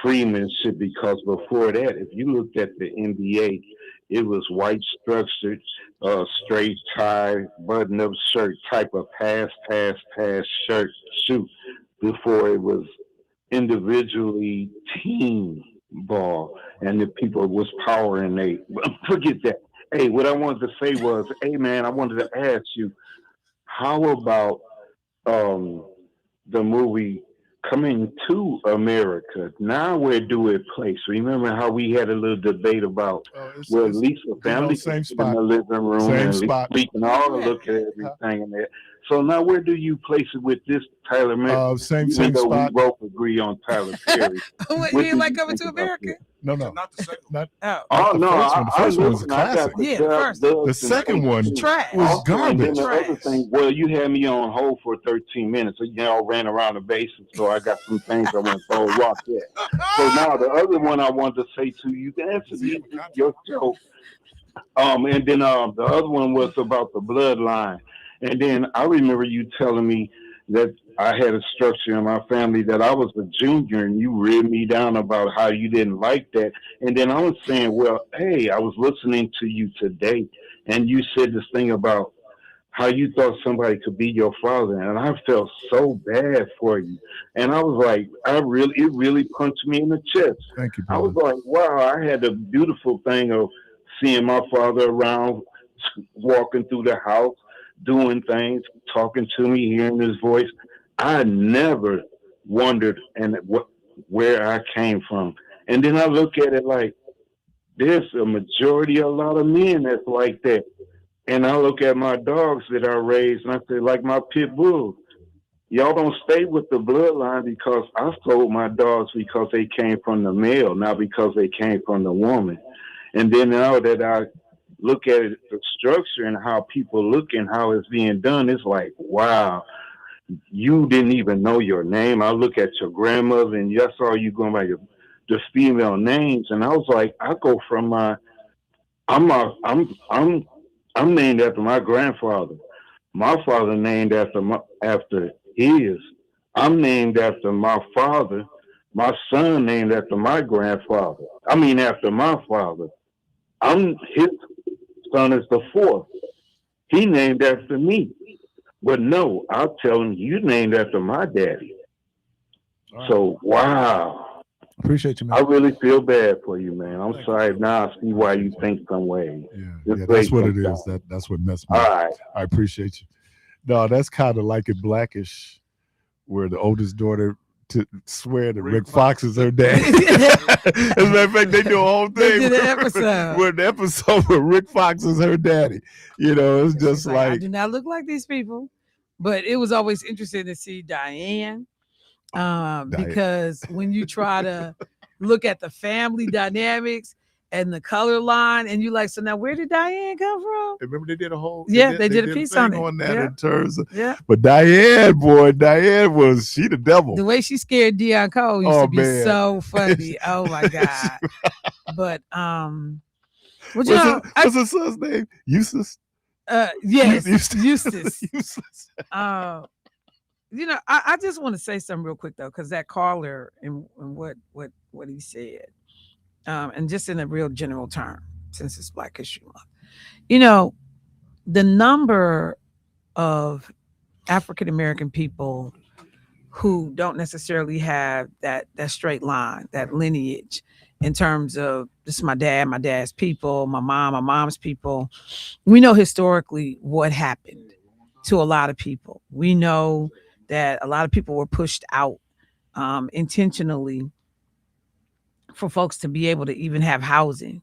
freemanship, because before that, if you looked at the NBA, it was white structured, straight tie, button up shirt type of pass shirt shoot, before it was individually team ball and the people was power, and they forget that. Hey, what I wanted to say was, hey man, I wanted to ask you, how about the movie Coming to America? Now where do it place? Remember how we had a little debate about where Lisa family same in spot. the living room Same and spot. we can all look at everything in there. So now where do you place it with this Tyler Perry? Same Even though spot. we both agree on Tyler Perry. What, What you do like you Coming think to about America? this? No, Not the second one. Oh the no, first one. The first one's a listen, I got classic. the Yeah, the first. The second one Trash. was also, and then garbage. the other thing, well, you had me on hold for 13 minutes. So you all ran around the bases, so I got some things I want to throw a rock at. So now the other one I wanted to say to you, answer me your show. And then the other one was about the bloodline. And then I remember you telling me that I had a structure in my family that I was a junior, and you read me down about how you didn't like that. And then I was saying, well, hey, I was listening to you today, and you said this thing about how you thought somebody could be your father, and I felt so bad for you. And I was like, it really punched me in the chest. Thank you, I was brother. like, wow, I had the beautiful thing of seeing my father around, walking through the house, doing things, talking to me, hearing his voice. I never wondered where I came from. And then I look at it like there's a majority, a lot of men that's like that. And I look at my dogs that I raised, and I say, like my pit bulls, y'all don't stay with the bloodline because I sold my dogs because they came from the male, not because they came from the woman. And then now that I look at it, the structure and how people look and how it's being done, it's like, wow, you didn't even know your name. I look at your grandmother, and that's all you going by the female names. And I was like, I go from I'm named after my grandfather. My father named after his. I'm named after my father. My son named after my grandfather. I mean, after my father. His son is the fourth. He named after me. But no, I'll tell him you named after my daddy. Right. So wow. Appreciate you, man. I really feel bad for you, man. I'm sorry. Now I see why you think some way. Yeah, that's what it is. That's what messed me up. All right. I appreciate you. No, that's kind of like in Blackish, where the oldest daughter to swear that Rick Fox is her dad. As a matter of fact, they do a whole thing. They did an episode. Where the episode where Rick Fox is her daddy. You know, it's just like I do not look like these people. But it was always interesting to see Diane. Because when you try to look at the family dynamics and the color line, and you like, so now where did Diane come from? Remember they did a whole they did a piece on that yeah. in terms of yeah. But Diane was she the devil. The way she scared Deion Cole used to be so funny. Oh my God. But what's his son's name? Eustace? Yes, Eustace. You know, I just want to say something real quick though, because that caller and what he said, and just in a real general term, since it's Black History Month, you know, the number of African American people who don't necessarily have that straight line, that lineage, in terms of this is my dad's people, my mom's people. We know historically what happened to a lot of people. We know that a lot of people were pushed out intentionally for folks to be able to even have housing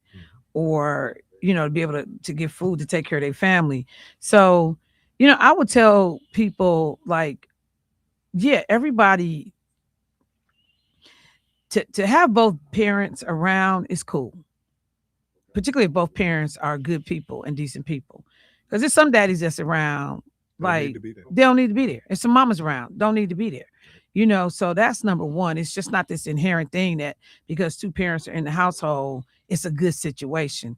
or, you know, to be able to get food to take care of their family. So, you know, I would tell people like, yeah, everybody to have both parents around is cool. Particularly if both parents are good people and decent people. Because there's some daddies that's around like they don't need to be there. If some mamas around, don't need to be there. You know, so that's number one. It's just not this inherent thing that because two parents are in the household, it's a good situation.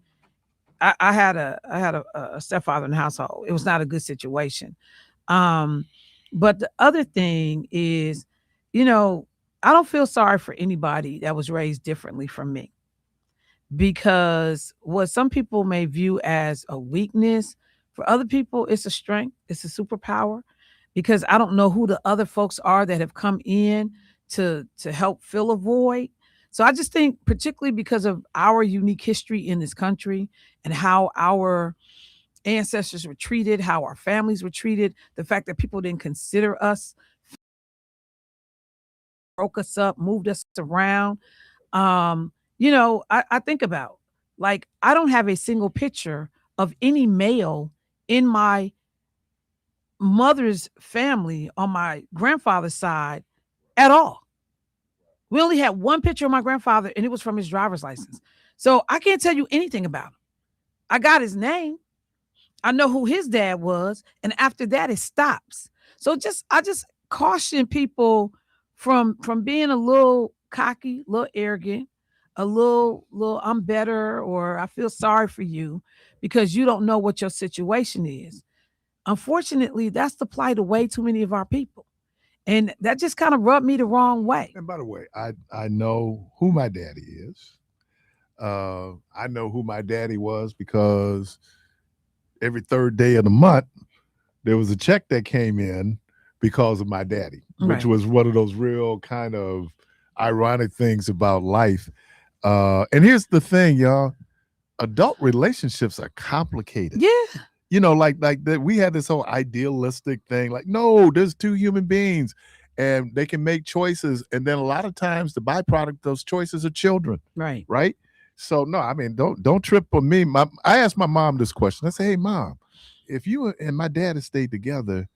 I had a stepfather in the household. It was not a good situation. But the other thing is, you know, I don't feel sorry for anybody that was raised differently from me. Because what some people may view as a weakness, for other people, it's a strength, it's a superpower. Because I don't know who the other folks are that have come in to help fill a void. So I just think, particularly because of our unique history in this country and how our ancestors were treated, how our families were treated, the fact that people didn't consider us, broke us up, moved us around. You know, I think about, like, I don't have a single picture of any male in my mother's family on my grandfather's side at all. We only had one picture of my grandfather, and it was from his driver's license. So I can't tell you anything about him. I got his name. I know who his dad was, and after that, it stops. So I just caution people from being a little cocky, a little arrogant, a little I'm better, or I feel sorry for you because you don't know what your situation is. Unfortunately, that's the plight of way too many of our people. And that just kind of rubbed me the wrong way. And by the way, I know who my daddy is. I know who my daddy was because every third day of the month, there was a check that came in because of my daddy, which was one of those real kind of ironic things about life. And here's the thing, y'all. Adult relationships are complicated. Yeah. You know, like that we had this whole idealistic thing, like, no, there's two human beings and they can make choices. And then a lot of times the byproduct of those choices are children. Right. Right. So no, I mean, don't trip on me. I asked my mom this question. I said, hey, Mom, if you and my dad had stayed together,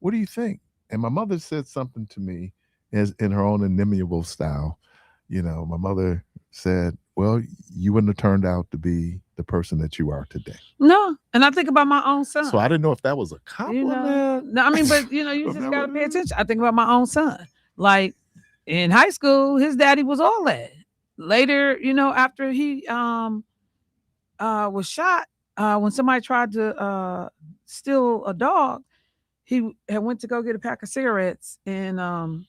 what do you think? And my mother said something to me as in her own inimitable style. You know, my mother said, well, you wouldn't have turned out to be the person that you are today. No. And I think about my own son. So I didn't know if that was a compliment. You know, no, I mean, but you just got to pay attention. I think about my own son. Like in high school, his daddy was all that. Later, after he was shot, when somebody tried to steal a dog, he had went to go get a pack of cigarettes, and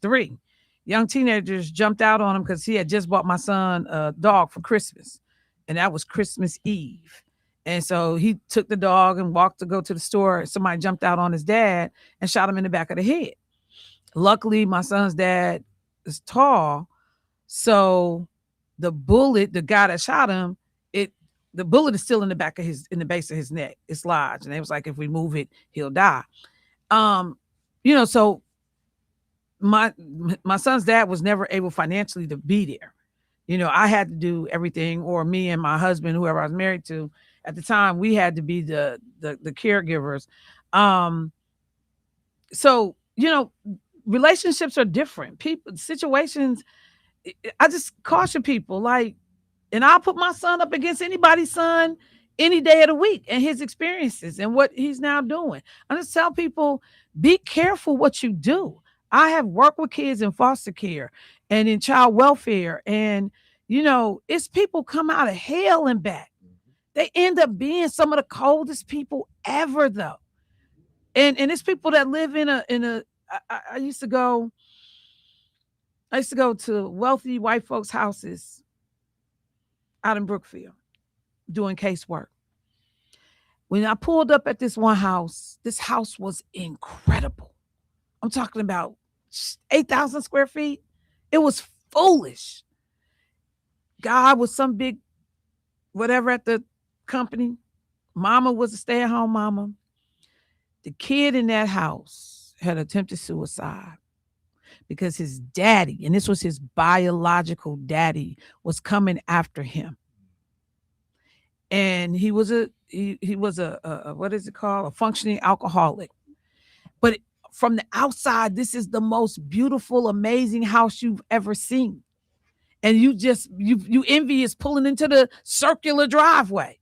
three young teenagers jumped out on him because he had just bought my son a dog for Christmas, and that was Christmas Eve. And so he took the dog and walked to go to the store. Somebody jumped out on his dad and shot him in the back of the head. Luckily, my son's dad is tall, so the bullet, the guy that shot him, the bullet is still in the base of his neck. It's lodged, and they was like, if we move it, he'll die. So my son's dad was never able financially to be there. I had to do everything, or me and my husband, whoever I was married to at the time, we had to be the caregivers. So relationships are different. People, situations. I just caution people, and I'll put my son up against anybody's son any day of the week and his experiences and what he's now doing. I just tell people, be careful what you do. I have worked with kids in foster care and in child welfare, and it's people come out of hell and back. They end up being some of the coldest people ever, though. And it's people that live in a. I used to go to wealthy white folks' houses out in Brookfield doing casework. When I pulled up at this one house, this house was incredible. I'm talking about 8,000 square feet. It was foolish. God was some big whatever at the company. Mama was a stay-at-home mama. The kid in that house had attempted suicide because his daddy, and this was his biological daddy, was coming after him. And he was a what is it called? A functioning alcoholic. But from the outside, this is the most beautiful, amazing house you've ever seen. And you envy is pulling into the circular driveway.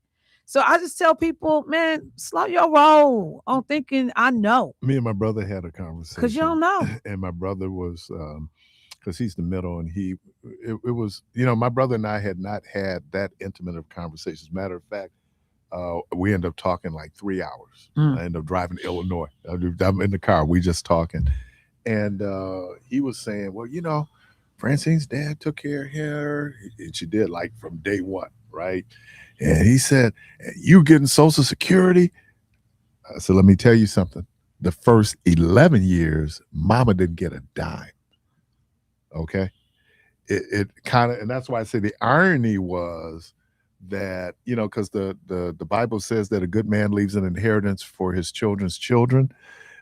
So I just tell people, man, slow your roll on thinking I know. Me and my brother had a conversation. Because you don't know. And my brother was, because he's the middle, and it was, my brother and I had not had that intimate of conversations. Matter of fact, we ended up talking like 3 hours. I ended up driving to Illinois. I'm in the car. We just talking. And he was saying, well, Francine's dad took care of her. And she did, like, from day one, right? And he said, you getting Social Security? I said, let me tell you something. The first 11 years, mama didn't get a dime. Okay? It kind of, and that's why I say the irony was that, because the Bible says that a good man leaves an inheritance for his children's children,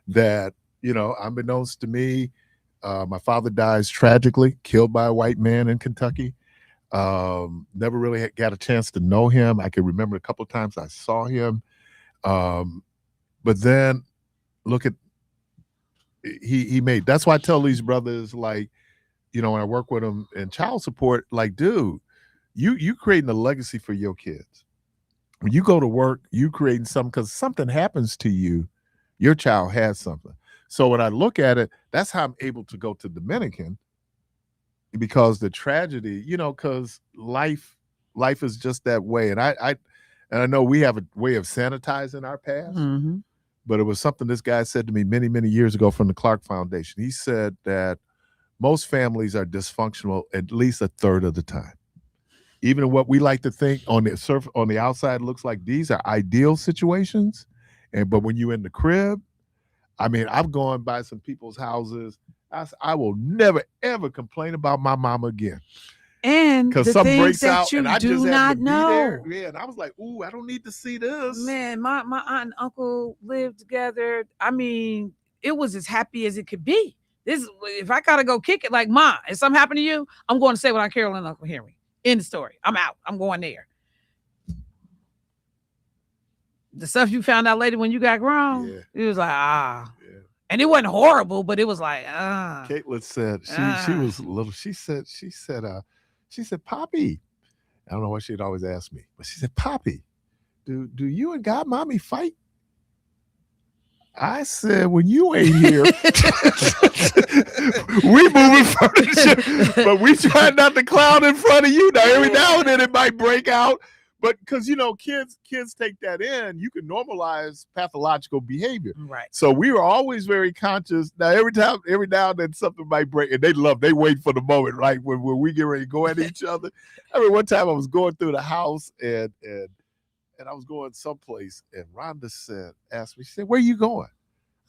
that, unbeknownst to me, my father dies tragically, killed by a white man in Kentucky. Never really got a chance to know him. I can remember a couple of times I saw him. But then look at he made. That's why I tell these brothers, like, when I work with them in child support, like, dude, you creating a legacy for your kids. When you go to work, you creating something, because something happens to you, your child has something. So when I look at it, that's how I'm able to go to Dominican, because the tragedy, because life is just that way. And I know we have a way of sanitizing our past, but it was something this guy said to me many, many years ago from the Clark Foundation. He said that most families are dysfunctional at least a third of the time. Even what we like to think on the outside looks like these are ideal situations, but when you're in the crib, I mean, I've gone by some people's houses. I will never ever complain about my mama again. And because the something things breaks that out you and I do just not have to know. be there. Yeah, and I was like, ooh, I don't need to see this. Man, my aunt and uncle lived together. I mean, it was as happy as it could be. If I gotta go kick it, like, Ma, if something happened to you, I'm going to say what Aunt Carol and Uncle Henry. End of story. I'm out. I'm going there. The stuff you found out later when you got grown, it was like, Yeah. And it wasn't horrible, but it was like, Caitlin said she was little. She said, Poppy. I don't know what she'd always ask me, but she said, Poppy, do you and Godmommy fight? I said, when you ain't here, we moving furniture, but we try not to clown in front of you. Now, every now and then it might break out, but because kids take that in, you can normalize pathological behavior. Right. So we were always very conscious. Now, every now and then something might break, and they wait for the moment, right? When we get ready to go at each other. I mean, one time I was going through the house and I was going someplace, and Rhonda asked me, she said, where you going?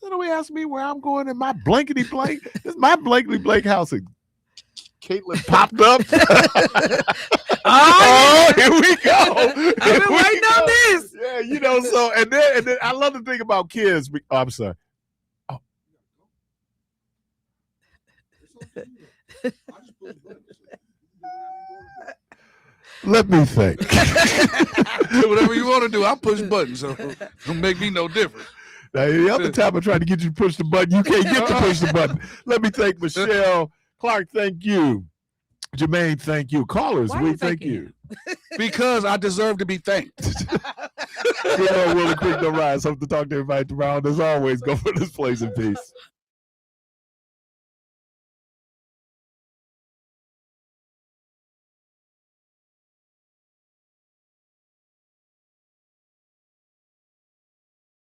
Then we asked me where I'm going in my blankety blank. This is my blankety blank house. And Caitlin popped up. Oh, here we go. I've been waiting on this. Yeah, so and then I love to think about kids. Oh, I'm sorry. Oh. Let me think. Do whatever you want to do. I'll push buttons, so don't make me no different. Now, the other time I tried to get you to push the button, you can't get to push the button. Let me thank Michelle. Clark, thank you. Jermaine, thank you. Callers, we thank you. Because I deserve to be thanked. Willie Quick, no rise. Hope to talk to everybody tomorrow. As always, go for this place in peace.